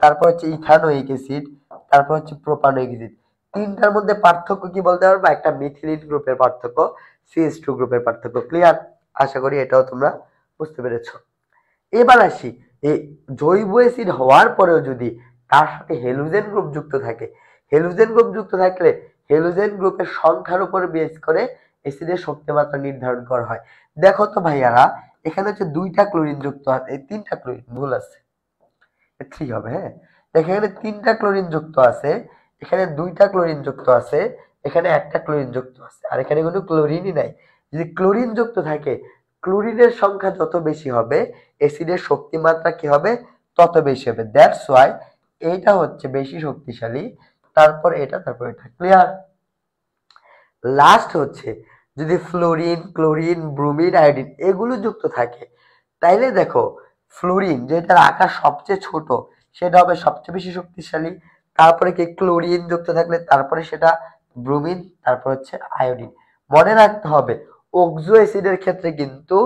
তারপর হচ্ছে ইথানোয়িক অ্যাসিড, তারপর হচ্ছে প্রোপানোয়িক অ্যাসিড। তিনটার মধ্যে পার্থক্য কি বলতে পারবা? একটা মিথিলিন গ্রুপের পার্থক্য, CH2 গ্রুপের পার্থক্য। ক্লিয়ার? আশা করি এটাও তোমরা বুঝতে পেরেছো। এবার আসি, এই জৈব অ্যাসিড হওয়ার পরেও যদি তার সাথে হেলোজেন গ্রুপ যুক্ত থাকে, হেলোজেন গ্রুপ যুক্ত থাকলে হেলোজেন গ্রুপের সংখ্যার উপর বেস করে অ্যাসিডের শক্তিমাত্রা নির্ধারণ করা হয়। দেখো তো ভাইয়ারা, এখানে হচ্ছে দুইটা ক্লোরিন যুক্ত আছে, এই তিনটা ক্লোরিন, ভুল আছে, 3 হবে। হ্যাঁ, এখানে তিনটা ক্লোরিন যুক্ত আছে, এখানে দুইটা ক্লোরিন যুক্ত আছে, এখানে একটা ক্লোরিন যুক্ত আছে, আর এখানে কোনো ক্লোরিনই নাই। যদি ক্লোরিন যুক্ত থাকে, ক্লোরিনের সংখ্যা যত বেশি হবে অ্যাসিডের শক্তিমাত্রা কি হবে, তত বেশি হবে। দ্যাটস ওয়াই এইটা হচ্ছে বেশি শক্তিশালী, তারপর এটা, তারপর এটা। ক্লিয়ার? লাস্ট হচ্ছে যদি ফ্লোরিন, ক্লোরিন, ব্রোমিন, আয়োডিন এগুলো যুক্ত থাকে, তাইলে দেখো ফ্লোরিন যেটার আকার সবচেয়ে ছোট সেটা হবে সবচেয়ে বেশি শক্তিশালী, তারপরে কি ক্লোরিন যুক্ত থাকলে তারপরে সেটা ব্রোমিন, তারপর হচ্ছে আয়োডিন। মনে রাখতে হবে অক্সো অ্যাসিডের ক্ষেত্রে কিন্তু,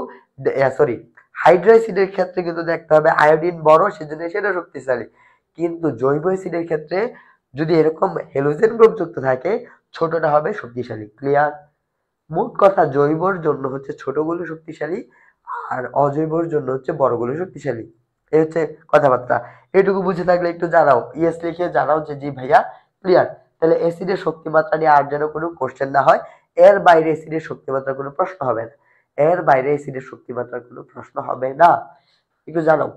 সরি, হাইড্রো অ্যাসিডের ক্ষেত্রে কিন্তু দেখতে হবে আয়োডিন বড়, সেজন্য সেটা শক্তিশালী। কিন্তু জৈব অ্যাসিডের ক্ষেত্রে যদি এরকম হেলোজেন গ্রুপ যুক্ত থাকে, ছোটটা হবে শক্তিশালী। ক্লিয়ার? মোট কথা জৈবর জন্য হচ্ছে ছোটগুলো শক্তিশালী, আর অজৈবর জন্য হচ্ছে বড়গুলো শক্তিশালী। এই হচ্ছে কথাবার্তা। এটুকু বুঝে থাকলে একটু জানাও, ইয়েস লিখে জানাও যে জি ভাইয়া ক্লিয়ার। তাহলে অ্যাসিডের শক্তিমাত্রা নিয়ে আর যেন কোনো কোশ্চেন না হয়, এর বাইরে অ্যাসিডের শক্তিমাত্রার কোনো প্রশ্ন হবে না, এর বাইরে অ্যাসিডের শক্তিমাত্রার কোনো প্রশ্ন হবে না, একটু জানাও।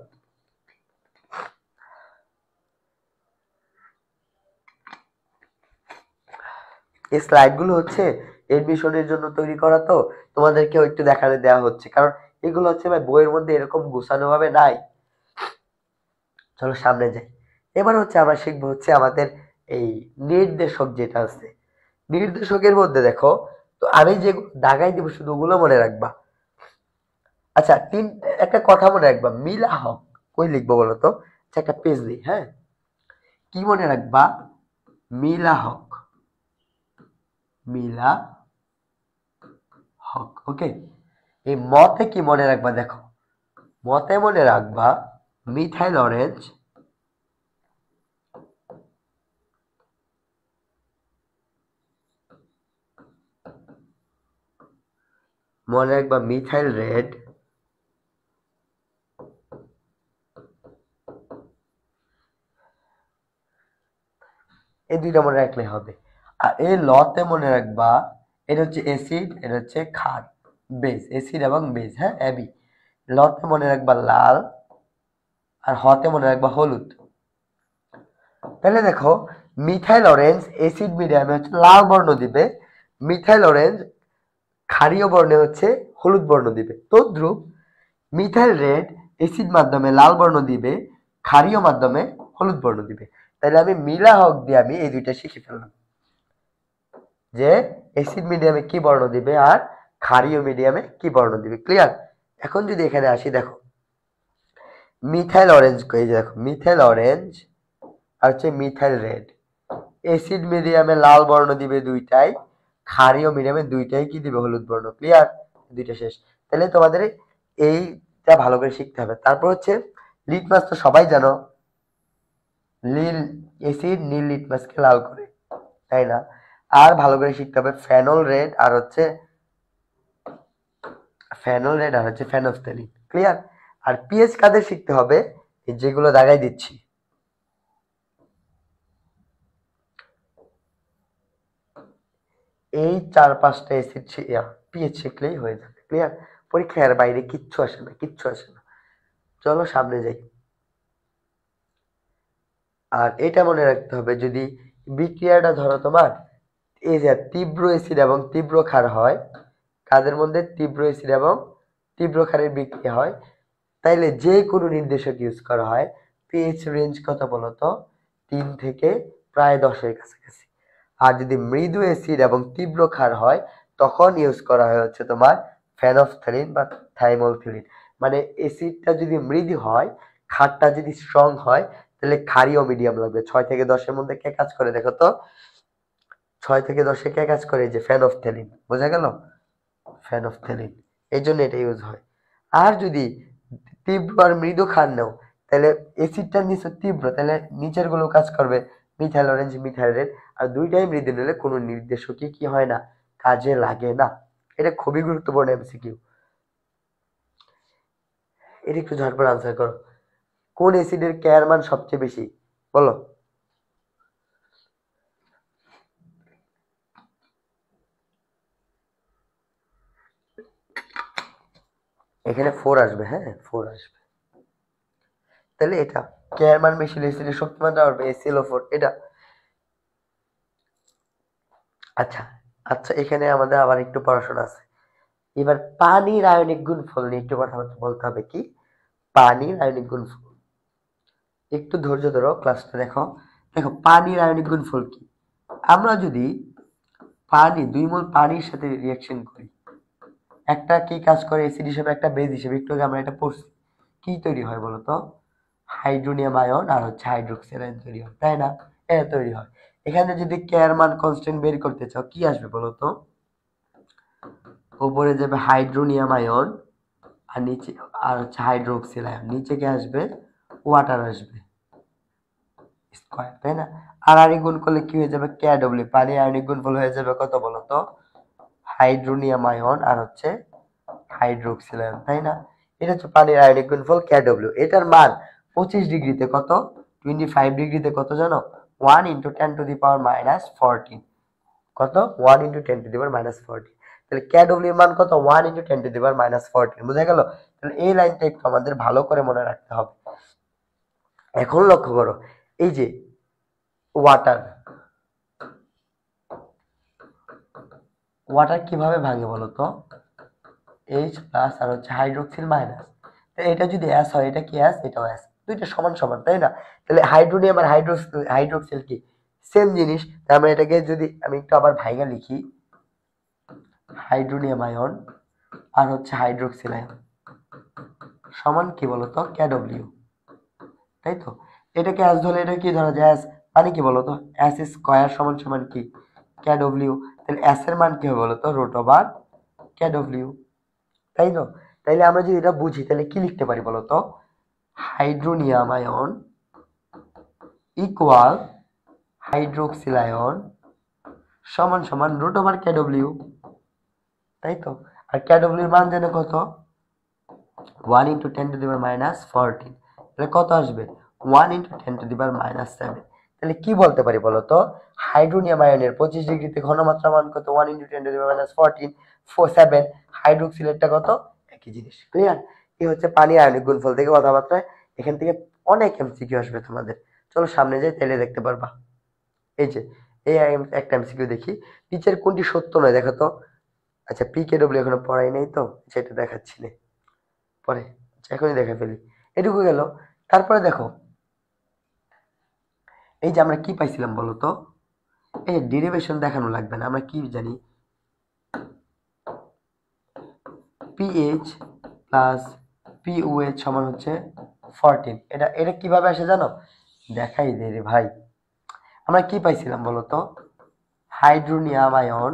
এই স্লাইড গুলো হচ্ছে এডমিশনের জন্য তৈরি করা, তো তোমাদেরকেও একটু দেখাতে দেওয়া হচ্ছে, কারণ এগুলো হচ্ছে ভাই বইয়ের মধ্যে এরকম গুছানো ভাবে নাই। চলো সামনে যাই। এবার হচ্ছে আমরা শিখবো হচ্ছে আমাদের এই নির্দেশক যেটা আছে, নির্দেশকের মধ্যে দেখো, তো আমি যে দাগাই দিব শুধু ওগুলো মনে রাখবা। আচ্ছা, একটা কথা মনে রাখবা, মিলা হক কই লিখবো বলো তো? আচ্ছা, একটা পেজ দিই। হ্যাঁ, কি মনে রাখবা? মিলা হক, মিলা হক। ওকে, এই মতে কি মনে রাখবা? দেখো মতে মনে রাখবা মিথাইল অরেঞ্জ, মনে রাখবা মিথাইল রেড এই দুইটা মনে রাখলে হবে। আর এই লতে মনে রাখবা এটা হচ্ছে অ্যাসিড, এটা হচ্ছে ক্ষার, বেস, অ্যাসিড এবং বেস। হ্যাঁ, এবি। লতে মনে রাখবা লাল, আর হতে মনে রাখবা হলুদ। তাহলে দেখো, মিথাইল অরেঞ্জ অ্যাসিড মিডিয়ামে হচ্ছে লাল বর্ণ দিবে, মিথাইল অরেঞ্জ ক্ষারীয় বর্ণে হচ্ছে হলুদ বর্ণ দিবে। তদ্রূপ মিথাইল রেড অ্যাসিড মাধ্যমে লাল বর্ণ দিবে, ক্ষারীয় মাধ্যমে হলুদ বর্ণ দিবে। তাহলে আমি মিলা হক দিয়ে আমি এই দুইটা শিখে ফেললাম যে অ্যাসিড মিডিয়ামে কি বর্ণ দিবে আর ক্ষারীয় মিডিয়ামে কি বর্ণ দিবে। ক্লিয়ার? এখন যদি এখানে আসি, দেখো মিথাইল অরেঞ্জ, এই যে দেখো মিথাইল অরেঞ্জ আর হচ্ছে মিথাইল রেড, অ্যাসিড মিডিয়ামে লাল বর্ণ দিবে দুইটাই, ক্ষারীয় মিডিয়ামে দুইটাই কি দিবে হলুদ বর্ণ। ক্লিয়ার? দুইটা শেষ। তাহলে তোমাদের এইটা ভালো করে শিখতে হবে। তারপর হচ্ছে লিটমাস, তো সবাই জানো নীল অ্যাসিড নীল লিটমাসকে লাল করে, তাই না? আর ভালো করে শিখতে হবে ফেনল রেড আর হচ্ছে ফেনফথেলিন। ক্লিয়ার? আর পিএইচ কাদের শিখতে হবে, যেগুলো দাগাই দিচ্ছি। এই 4-5টা অ্যাসিড পিএইচ শিখলেই হয়ে যাবে। ক্লিয়ার? পরীক্ষার বাইরে কিচ্ছু আসে না, কিচ্ছু আসে না। চলো সামনে যাই। আর এটা মনে রাখতে হবে, যদি বিক্রিয়াটা ধরো তোমার এই যে তীব্র অ্যাসিড এবং তীব্র ক্ষার হয়, কাদের মধ্যে তীব্র অ্যাসিড এবং তীব্র ক্ষারের বিক্রিয়া হয়, তাইলে যে কোনো নির্দেশক ইউজ করা হয়, পিএইচ রেঞ্জ কত বলতো? 3 থেকে প্রায় 10-এর কাছাকাছি। আর যদি মৃদু অ্যাসিড এবং তীব্র ক্ষার হয়, তখন ইউজ করা হয় হচ্ছে তোমার ফেনফথেলিন বা থাইমোলথিলিন। মানে অ্যাসিডটা যদি মৃদু হয়, ক্ষারটা যদি স্ট্রং হয়, তাহলে ক্ষারীয় মিডিয়াম লাগবে। 6 থেকে 10-এর মধ্যে কে কাজ করে দেখো তো? 6 থেকে 10-এ কে কাজ করে? যে ফেনফথেলিন। বোঝা গেল? ফেনফথেলিন, এই জন্য এটা ইউজ হয়। আর যদি তীব্র আর মৃদু ক্ষার নাও, তাহলে অ্যাসিডটা নিচে তীব্র, তাহলে নিচের গুলো কাজ করবে মিথাইল অরেঞ্জ, মিথাইল রেড। আর দুইটাই মৃদু নিলে কোনো নির্দেশকই কি হয় না, কাজে লাগে না। এটা খুবই গুরুত্বপূর্ণ এমসিকিউ। এটা একটু ঝটপট আনসার করো। কোন অ্যাসিডের কেয়ার মান সবচেয়ে বেশি? বলো। এখানে 4 আসবে, হ্যাঁ 4 আসবে। তাহলে এটা কেয়ার মান বেশি, অ্যাসিডের শক্তিমাত্রা বাড়বে, HClO4 এটা। আচ্ছা, আচ্ছা, এখানে আমাদের আবার একটু পড়াশোনা আছে। এবার পানির আয়নিক গুণফল নিয়ে একটু কথা বলতে হবে। কি? পানির আয়নিক গুণফল। একটু ধৈর্য ধরো, ক্লাসটা দেখো। দেখো পানির আয়নিক গুণফল কি? আমরা যদি 2 মোল পানির সাথে রিঅ্যাকশন করি, একটা কি কাজ করে অ্যাসিড হিসেবে, একটা বেস হিসেবে, একটু আগে আমরা এটা পড়ছি। কি তৈরি হয় বলতো? হাইড্রোনিয়াম আয়ন আর হচ্ছে হাইড্রোক্সিল আয়ন তৈরি হয়, তাই না? এটা তৈরি হয়। এখানে যদি কেয়ার মান কনস্ট্যান্ট বের করতে চাও, কি আসবে বলতো? উপরে যাবে হাইড্রোনিয়াম আয়ন, আর নিচে আর হচ্ছে হাইড্রোক্সিল আয়ন, নিচে কি আসবে? ওয়াটার আসবে স্কয়ার, তাই না? আর আয়নিক গুণ করলে কি হয়ে যাবে? KW। পানি আয়নিক গুণফল হয়ে যাবে কত বলতো? হাইড্রোনিয়াম আয়ন আর হচ্ছে হাইড্রোক্সিল আয়ন, তাই না? এটা হচ্ছে পানির আয়নিক গুণফল KW। এটার মান 25 ডিগ্রিতে কত? 25 ডিগ্রিতে কত জানো? 1 × 10⁻⁻14। কত? 1 × 10⁻⁻14। তাহলে KW এর মান কত? 1 × 10⁻⁻14। বুঝা গেল? তাহলে এই লাইনটা একটু আমাদের ভালো করে মনে রাখতে হবে। এখন লক্ষ্য করো, এই যে ওয়াটার, ওয়াটার কিভাবে ভাঙে বলতো? H প্লাস আর হচ্ছে হাইড্রোক্সিল মাইনাস। এটা যদি অ্যাস হয়, এটা কি অ্যাস, এটাও অ্যাস, দুইটা সমান সমান, তাই না? তাহলে হাইড্রোনিয়াম আর হাইড্রোক্সিল কি সেম জিনিস? তার মানে এটাকে যদি আমি একটু আবার ভাইগা লিখি, হাইড্রোনিয়াম আয়ন আর হচ্ছে হাইড্রোক্সিল আয়ন সমান কি বলতো? KW, তাই তো? এটাকে অ্যাস ধরলে এটা কি ধরা যায়? অ্যাস মানে কি বলতো? অ্যাস স্কয়ার সমান সমান কি? KW। তাহলে অ্যাস এর মান কি হবে বলতো? √KW, তাই তো? তাইলে আমরা যদি এটা বুঝি, তাহলে কি লিখতে পারি বলতো? Hydronium ion equal hydroxyl ion সমান সমান √KW, তাই তো? আর KW এর মান জানো কত 1 × 10⁻⁻14 তাহলে কত আসবে 1 × 10⁻⁻7 তাহলে কি বলতে পারি বলো তো হাইড্রোনিয়াম আয়নের 25 ডিগ্রিতে ঘনমাত্রা মান কত 1 × 10⁻14 7 হাইড্রোক্সিলেটটা কত একই জিনিস ক্লিয়ার এই হচ্ছে পানি আয়নিক গুণফল থেকে কথাবার্তা এখান থেকে অনেক এমসিকিউ আসবে তোমাদের চলো সামনে যাই তাহলে দেখতে পারবা এই যে এই একটা এমসিকিউ দেখি নিচের কোনটি সত্য নয় দেখো তো আচ্ছা PKW এখনো পড়াই নাই তো সেটা দেখাচ্ছি না পরে আচ্ছা এখনই দেখে ফেলি এটুকু গেল তারপরে দেখো এই যে আমরা কি পাইছিলাম বলো তো এই ডেরিভেশন দেখানো লাগবে না আমরা কি জানি PH প্লাস POH সমান হচ্ছে 14 এটা কিভাবে আসে জানো দেখাই দে রে ভাই আমরা কি পাইছিলাম বলো তো হাইড্রোনিয়াম আয়ন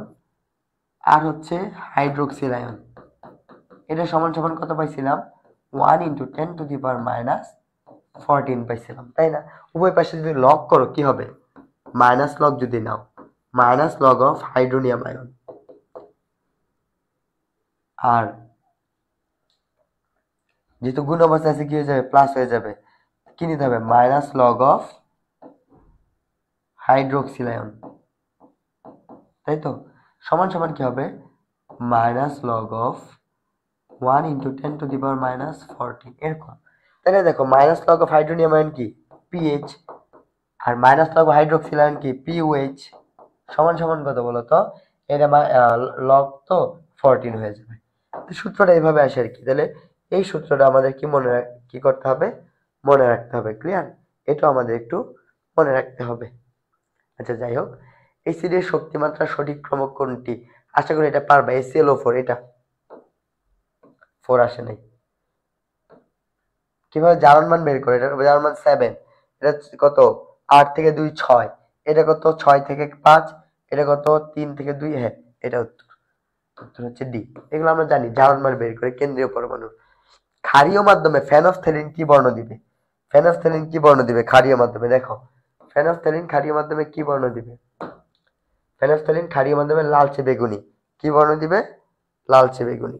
আর হচ্ছে হাইড্রোক্সিল আয়ন এটা সমান সমান কত পাইছিলাম 1 × 10⁻14 পাইছিলাম তাই না উভয় পাশে যদি লগ করো কি হবে মাইনাস লগ যদি নাও minus log of hydronium ion আর যেহেতু গুণ অবস্থা আছে কি হয়ে যাবে প্লাস হয়ে যাবে কি নিতে হবে minus log of hydroxyl ion তাই তো সমান সমান কি হবে মাইনাস লগ অফ 1 × 10⁻14 এরকম তাহলে দেখো minus log of hydronium ion কি PH আর minus log of hydroxyl ion কি POH সমান সমান কত বলো তো এটা লগ তো 14 হয়ে যাবে তো সূত্রটা এইভাবে আসে আর কি তাহলে এই সূত্রটা আমাদের কি করতে হবে মনে রাখতে হবে ক্লিয়ার এটা আমাদের একটু মনে রাখতে হবে আচ্ছা যাই হোক এসিডের শক্তিমাত্রা সঠিক ক্রম কোনটি আশা করি এটা পারবা HClO4 এটা 4 আসে নাই কিভাবে জারণ মান বের করে এটা জারণ মান 7 এটা কত 8 থেকে 2 6 এটা কত 6 থেকে 5 এটা কত 3 থেকে 2 হ্যাঁ এটা উত্তর হচ্ছে ডি এগুলো আমরা জানি জারণ মান বের করে কেন্দ্রীয় পরমাণু ক্ষারীয় মাধ্যমে ফেনফথেলিন কি বর্ণ দিবে ফেনফথেলিন কি বর্ণ দিবে ক্ষারীয় মাধ্যমে দেখো ফেনফথেলিন ক্ষারীয় মাধ্যমে কি বর্ণ দিবে ফেনফথেলিন ক্ষারীয় মাধ্যমে লালচে বেগুনি কি বর্ণ দিবে লালচে বেগুনি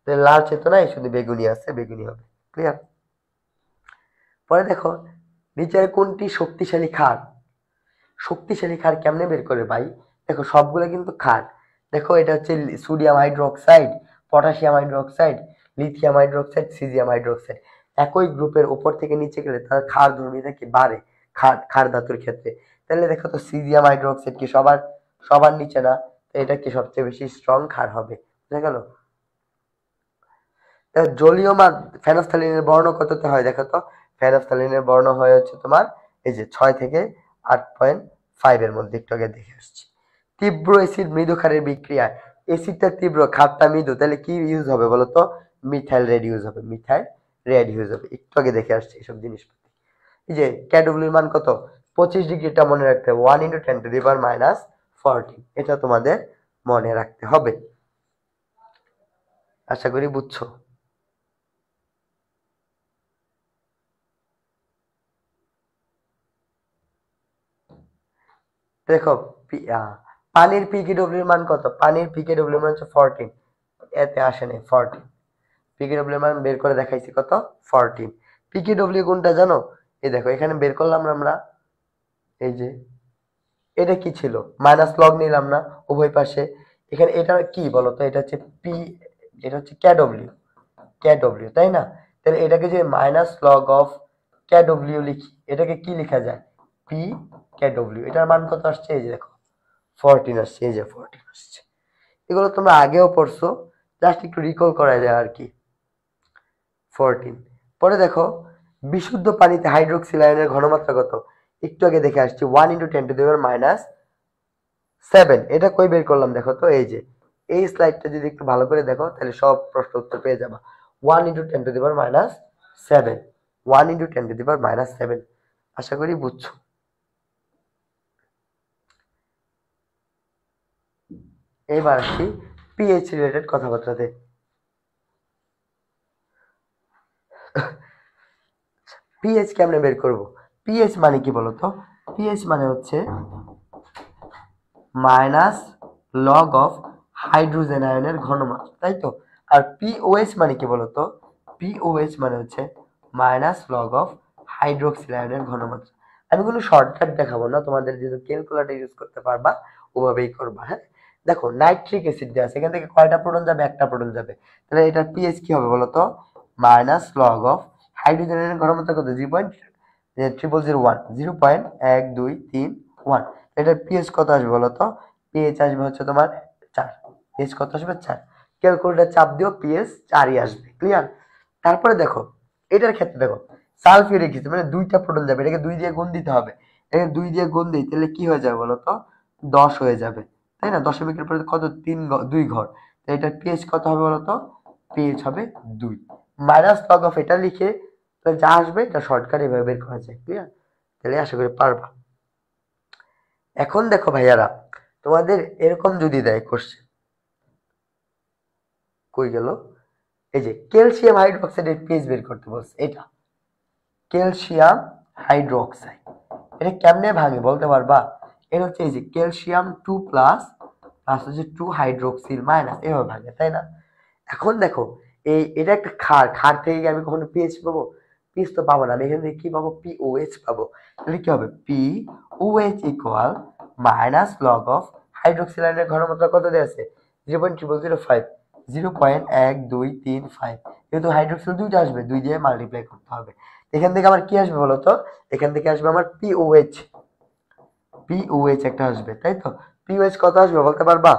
লালচে তো নাই শুধু বেগুনি আছে বেগুনি হবে ক্লিয়ার পরে দেখো নিচের কোনটি শক্তিশালী ক্ষার কেমনে বের করে ভাই দেখো সবগুলো কিন্তু ক্ষার দেখো এটা হচ্ছে sodium hydroxide potassium hydroxide lithium hydroxide caesium hydroxide একই গ্রুপের উপর থেকে নিচে গেলে তার ক্ষার ধর্মিতা কি বাড়ে ক্ষার ধাতুর ক্ষেত্রে তাহলে দেখো তো সিজিয়াম হাইড্রোক্সাইড কি সবার নিচে না তো এটা কি সবচেয়ে বেশি স্ট্রং ক্ষার হবে বুঝা গেল জলীয় ফেনফথ্যালিনের বর্ণ কততে হয় দেখো তো ফেনফথ্যালিনের বর্ণ হয় হচ্ছে তোমার এই যে 6 থেকে 8.5 এর মধ্যে একটু আগে দেখে আসছি তীব্র অ্যাসিড মৃদু ক্ষারের বিক্রিয়া অ্যাসিডটা তীব্র ক্ষারটা মৃদু তাহলে কি ইউজ হবে বলো তো মিথাইল রেড ইউজ হবে একটু আগে দেখে আসছি এইসব জিনিসপত্র এই যে KW এর মান কত 25 ডিগ্রিটা মনে রাখতে হবে 1 × 10⁻14 এটা তোমাদের মনে রাখতে হবে আশা করি বুঝছো দেখো পানির PKW এর মান কত পানির PKW এর মান হচ্ছে 14 এতে আসে নাই 14 PKW এর মান বের করে দেখাইছি কত 14 PKW কোনটা জানো এই দেখো এখানে বের করলাম আমরা এই যে এটা কি ছিল মাইনাস লগ নিলাম না উভয় পাশে এখানে এটা কি বলতো এটা হচ্ছে এটা হচ্ছে KW তাই না তাহলে এটাকে যে মাইনাস লগ অফ KW লিখি এটাকে কি লেখা যায় PKW এটার মান কত আসছে এই যে দেখো 14 আসছে এই যে 14 আসছে এগুলো তোমরা আগেও পড়ছো জাস্ট একটু রিকল করা যায় আর কি 14 পরে দেখো বিশুদ্ধ পানিতে হাইড্রোক্সিল আয়নের ঘনমাত্রা কত একটু আগে দেখে আসছি 1 × 10⁻⁷ এটা কই বের করলাম দেখো তো এই যে এই স্লাইডটা যদি একটু ভালো করে দেখো তাহলে সব প্রশ্ন উত্তর পেয়ে যাবা 1 × 10⁻⁷ 1 × 10⁻⁷ আশা করি বুঝছো এবার আসি পিএইচ রিলেটেড কথাবার্তাতে পিএইচ কেমনে বের করব পিএইচ মানে কি বলতো পিএইচ মানে হচ্ছে লগ অফ হাইড্রোজেন আয়নের ঘনমাত্রা, তাই তো। আর পিওএইচ মানে কি বলতো? পিওএইচ মানে হচ্ছে মাইনাস লগ অফ হাইড্রোক্সিল আয়নের ঘনমাত্রা। আমি কোনো শর্টকাট দেখাবো না, তোমাদের যেহেতু ক্যালকুলেটর ইউজ করতে পারবা ওভাবেই করবা। হ্যাঁ, দেখো নাইট্রিক অ্যাসিড দেওয়া আছে, এখান থেকে কয়টা প্রোটন যাবে? একটা প্রোটন যাবে। তাহলে এটার পিএইচ কি হবে বলতো? মাইনাস লগ অফ হাইড্রোজেন আয়নের ঘনমাত্রা কত? 0.0001, 0.1231। এটার পিএইচ কত আসবে বলতো? পিএইচ আসবে হচ্ছে তোমার 4। পিএইচ কত আসবে? 4। ক্যালকুলেটর চাপ দিও, পিএইচ 4ই আসবে। ক্লিয়ার? তারপরে দেখো এটার ক্ষেত্রে দেখো সালফিউরিক অ্যাসিড মানে দুইটা প্রোটন যাবে, এটাকে 2 দিয়ে গুণ দিতে হবে। এটাকে 2 দিয়ে গুণ দিই তাহলে কি হয়ে যাবে বলতো? 10 হয়ে যাবে, তাই না? দশমিকের পরে কত? 2 ঘর। তো এটার পিএইচ কত হবে বলতো? পিএইচ হবে 2। মাইনাস লগ অফ এটা লিখে যা আসবে এটা শর্টকাট এভাবে বের করা যায়। ক্লিয়ার? তাহলে আশা করি পারবা। এখন দেখো ভাইয়ারা, তোমাদের এরকম যদি দেয় কোশ্চেন, কই গেল? এই যে ক্যালসিয়াম হাইড্রোক্সাইডের পিএইচ বের করতে বলছে। এটা ক্যালসিয়াম হাইড্রোক্সাইড, এটা কেমনে ভাঙে বলতে পারবা? এটা হচ্ছে এই যে ক্যালসিয়াম 2 প্লাস প্লাস হচ্ছে 2 হাইড্রোক্সিল মাইনাস, এভাবে ভাঙে, তাই না? এখন দেখো এটা একটা ক্ষার, ক্ষার থেকে কি আমি কখনো পিএইচ পাবো? পিএইচ তো পাবো না, আমি এখান থেকে কি পাবো? পিওএইচ পাবো। তাহলে কি হবে? POH equal minus log of hydroxyl আয়নের ঘনমাত্রা কত দেওয়া আছে? 0.0005, 0.1235। যেহেতু হাইড্রোক্সিল দুইটা আসবে, 2 দিয়ে মাল্টিপ্লাই করতে হবে। এখান থেকে আমার কি আসবে বলতো? এখান থেকে আসবে আমার পিওএইচ। পিওএইচ একটা আসবে, তাই তো। পিওএইচ কত আসবে বলতে পারবা?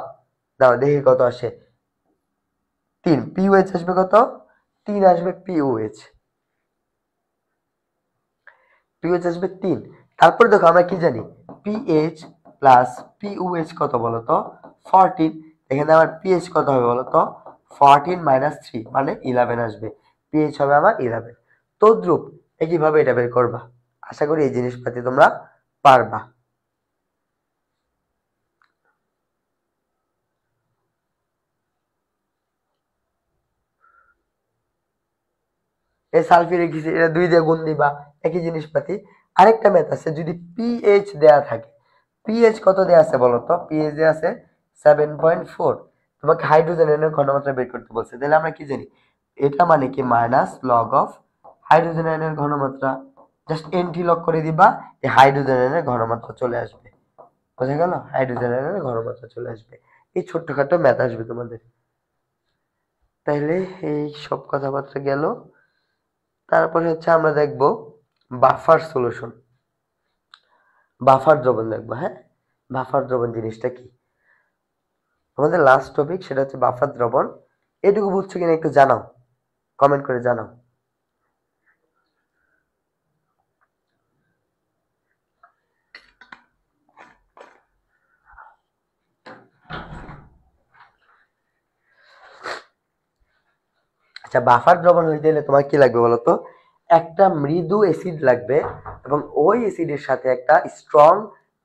দাঁড়াও দেখি কত আসে। 3। পিওএইচ আসবে কত? 3 আসবে পিওএইচ। পিওএইচ আসবে 3। তারপর দেখো আমরা কি জানি? পিএইচ প্লাস পিওএইচ কত বলতো? 14। এখানে আমার পিএইচ কত হবে বলতো? 14 মাইনাস 3 মানে 11 আসবে। পিএইচ হবে আমার 11। তদ্রূপ একইভাবে এটা বের করবা। আশা করি এই জিনিসপাতি তোমরা পারবা। এই সালফিউরিক অ্যাসিড এটা 2 দিয়ে গুণ দিবা, একই জিনিসপাতি। আরেকটা ম্যাথ আছে, যদি পিএইচ দেয়া থাকে, পিএইচ কত দেয়া আছে বলতো? পিএইচ দেয়া আছে 7.4। তোমাকে হাইড্রোজেন আয়নের ঘনমাত্রা বের করতে বলছে, তাহলে আমরা কি জানি? এটা মানে কি মাইনাস লগ অফ হাইড্রোজেন আয়নের ঘনমাত্রা। জাস্ট এন্ট্রি লগ করে দিবা, এই হাইড্রোজেন আয়নের ঘনমাত্রা চলে আসবে। বোঝা গেল? হাইড্রোজেন আয়নের ঘনমাত্রা চলে আসবে। এই ছোট্টখাটো ম্যাথ আসবে তোমাদের। তাইলে এই সব কথাবার্তা গেল। তারপরে হচ্ছে আমরা দেখব বাফার সলিউশন, বাফার দ্রবণ দেখবো। হ্যাঁ, বাফার দ্রবণ জিনিসটা কি? আমাদের লাস্ট টপিক সেটা হচ্ছে বাফার দ্রবণ। এটুকু বুঝছো কিনা একটু জানাও, কমেন্ট করে জানাও। আচ্ছা, বাফার দ্রবণ হইতে গেলে তোমার কি লাগবে বলতো? একটা মৃদু অ্যাসিড লাগবে এবং ওই অ্যাসিডের সাথে একটা স্ট্রং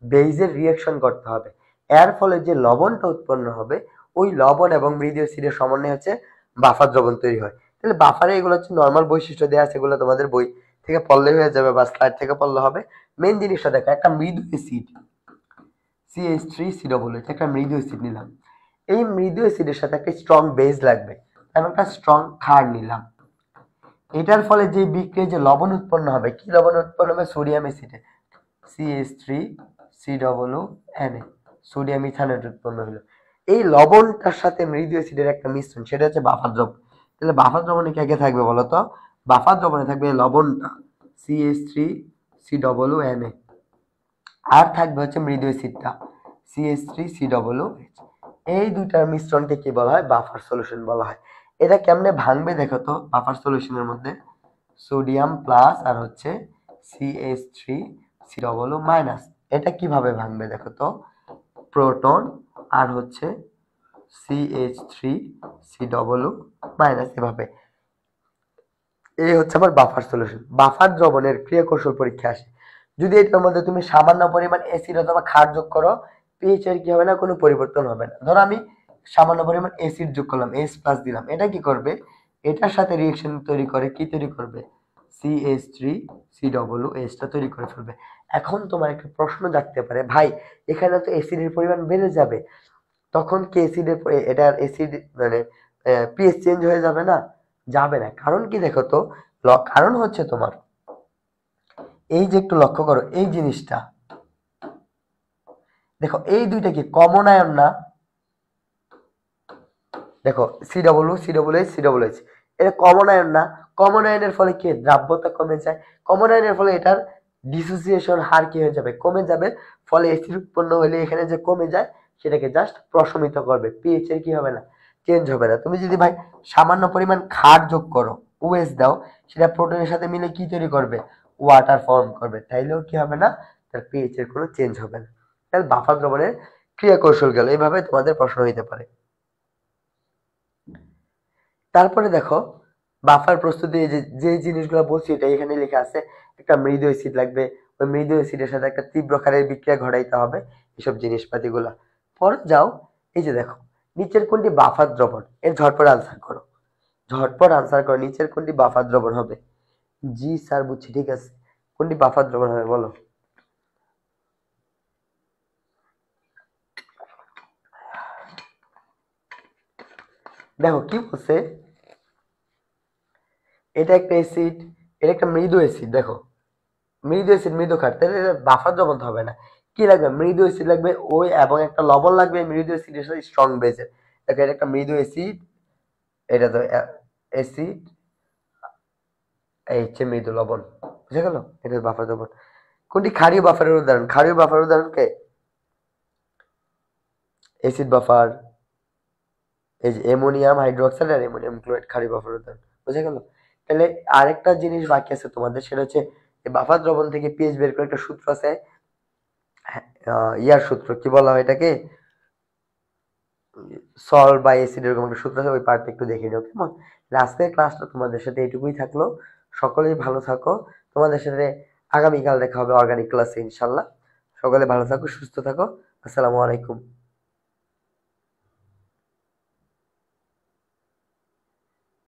বেজের রিঅ্যাকশন করতে হবে। এর ফলে যে লবণটা উৎপন্ন হবে, ওই লবণ এবং মৃদু অ্যাসিডের সমন্বয়ে হচ্ছে বাফার দ্রবণ তৈরি হয়। তাহলে বাফারে এগুলো হচ্ছে নর্মাল বৈশিষ্ট্য দেওয়া আছে, এগুলো তোমাদের বই থেকে পড়লে হয়ে যাবে বা স্লাইড থেকে পড়লে হবে। মেইন জিনিসটা দেখো, একটা মৃদু অ্যাসিড CH3COOH একটা মৃদু অ্যাসিড নিলাম। এই মৃদু অ্যাসিডের সাথে একটা স্ট্রং বেজ লাগবে, আমি একটা স্ট্রং ক্ষার নিলাম। এটার ফলে যে বিক্রিয়ায় যে লবণ উৎপন্ন হবে, কি লবণ উৎপন্ন হবে? সোডিয়াম অ্যাসিডে CH3COONA, সোডিয়াম ইথানয়েড উৎপন্ন হলো। এই লবণটার সাথে মৃদু অ্যাসিডের একটা মিশ্রণ, সেটা হচ্ছে বাফার দ্রবণ। তাহলে বাফার দ্রবণে কি আগে থাকবে বলতো? বাফার দ্রবণে থাকবে লবণটা CH3COONA, আর থাকবে হচ্ছে মৃদু অ্যাসিডটা CH3COOH। এই দুইটার মিশ্রণকে কি বলা হয়? বাফার সলিউশন বলা হয়। এটা কেমনে ভাঙবে দেখো তো। বাফার সলিউশনের মধ্যে সোডিয়াম প্লাস আর হচ্ছে CH3COO-, এটা কিভাবে ভাঙবে দেখো তো। প্রোটন আর হচ্ছে CH3COO-, এভাবে। এই হচ্ছে আমার বাফার সলিউশন। বাফার দ্রবণের ক্রিয়া কৌশল পরীক্ষা আসে, যদি এটার মধ্যে তুমি সামান্য পরিমাণ অ্যাসিড অথবা ক্ষার যোগ করো, পিএইচ এর কি হবে না? কোনো পরিবর্তন হবে না। ধরো আমি সামান্য পরিমাণ অ্যাসিড যোগ করলাম, H+ দিলাম, এটা কি করবে? এটার সাথে রিঅ্যাকশন তৈরি করে, কি তৈরি করবে? CH3COOH টা তৈরি করে ফেলবে। এখন তোমার একটা প্রশ্ন জাগতে পারে, ভাই এখানে তো অ্যাসিডের পরিমাণ বেড়ে যাবে, তখন কি অ্যাসিডের এটার অ্যাসিড মানে পিএইচ চেঞ্জ হয়ে যাবে না? যাবে না। কারণ কি দেখো তো, কারণ হচ্ছে তোমার এই যে একটু লক্ষ্য করো এই জিনিসটা, দেখো এই দুইটা কি কমন আয়ন না? দেখো সি ডবল এইচ এটা কমন আয়ন না? কমন আয়নের ফলে কি দ্রাব্যতা কমে যায়, কমন আয়নের ফলে এটার ডিসোসিয়েশন হার কি হয়ে যাবে, কমে যাবে। ফলে অ্যাসিড উৎপন্ন হলে এখানে যে কমে যায় সেটাকে জাস্ট প্রশমিত করবে, পিএইচ এর কি হবে না, চেঞ্জ হবে না। তুমি যদি ভাই সামান্য পরিমাণ ক্ষার যোগ করো, ওএস দাও, সেটা প্রোটনের সাথে মিলে কি তৈরি করবে, ওয়াটার ফর্ম করবে, তাইলেও কি হবে না, তার পিএইচ এর কোনো চেঞ্জ হবে না। তাহলে বাফার দ্রবণের ক্রিয়া কৌশল গেল, এইভাবে তোমাদের প্রশ্ন হইতে পারে। তারপরে দেখো বাফার প্রস্তুতি, যে জিনিসগুলো বলছি এটা এখানে লেখা আছে। একটা মৃদু অ্যাসিড লাগবে, ওই মৃদু অ্যাসিডের সাথে একটা তীব্র ক্ষারের বিক্রিয়া ঘটাইতে হবে, এসব জিনিসপাতিগুলা। পরে যাও, এই যে দেখো নিচের কোনটি বাফার দ্রবণ, এর ঝটপট আনসার করো, ঝটপট আনসার করো, নিচের কোনটি বাফার দ্রবণ হবে? জি স্যার বুঝছি, ঠিক আছে, কোনটি বাফার দ্রবণ হবে বলো? দেখো কি বলছে, এটা একটা অ্যাসিড, এটা একটা মৃদু অ্যাসিড। দেখো মৃদু অ্যাসিড মৃদু ক্ষার, তাহলে এটা বাফার দ্রবণ তো হবে না। কি লাগবে, মৃদু অ্যাসিড লাগবে, ওই এবং একটা লবণ লাগবে মৃদু অ্যাসিডের সাথে স্ট্রং বেজের। দেখো এটা একটা মৃদু অ্যাসিড, এটা তো অ্যাসিড, এই হচ্ছে মৃদু লবণ, বুঝা গেল? এটা বাফার দ্রবণ। কোনটি ক্ষারীয় বাফারের উদাহরণ? ক্ষারীয় বাফারের উদাহরণ কে? অ্যাসিড বাফার, এই যে অ্যামোনিয়াম হাইড্রোক্সাইড আর অ্যামোনিয়াম ক্লোরাইড ক্ষারীয় বাফার উদাহরণ, বুঝা গেল? তাহলে আরেকটা জিনিস বাকি আছে তোমাদের, সেটা হচ্ছে এই বাফার দ্রবণ থেকে পিএইচ বের করে একটা সূত্র আছে, ইয়ার সূত্র, কি বলা হয় এটাকে, সল্ট বা অ্যাসিড, এরকম একটা সূত্র আছে, ওই পার্টটা একটু দেখে নিও কেমন। আজকের ক্লাসটা তোমাদের সাথে এটুকুই থাকলো, সকলেই ভালো থাকো। তোমাদের সাথে আগামীকাল দেখা হবে অর্গানিক ক্লাসে ইনশাল্লাহ। সকলে ভালো থাকো, সুস্থ থাকো। আসসালামু আলাইকুম।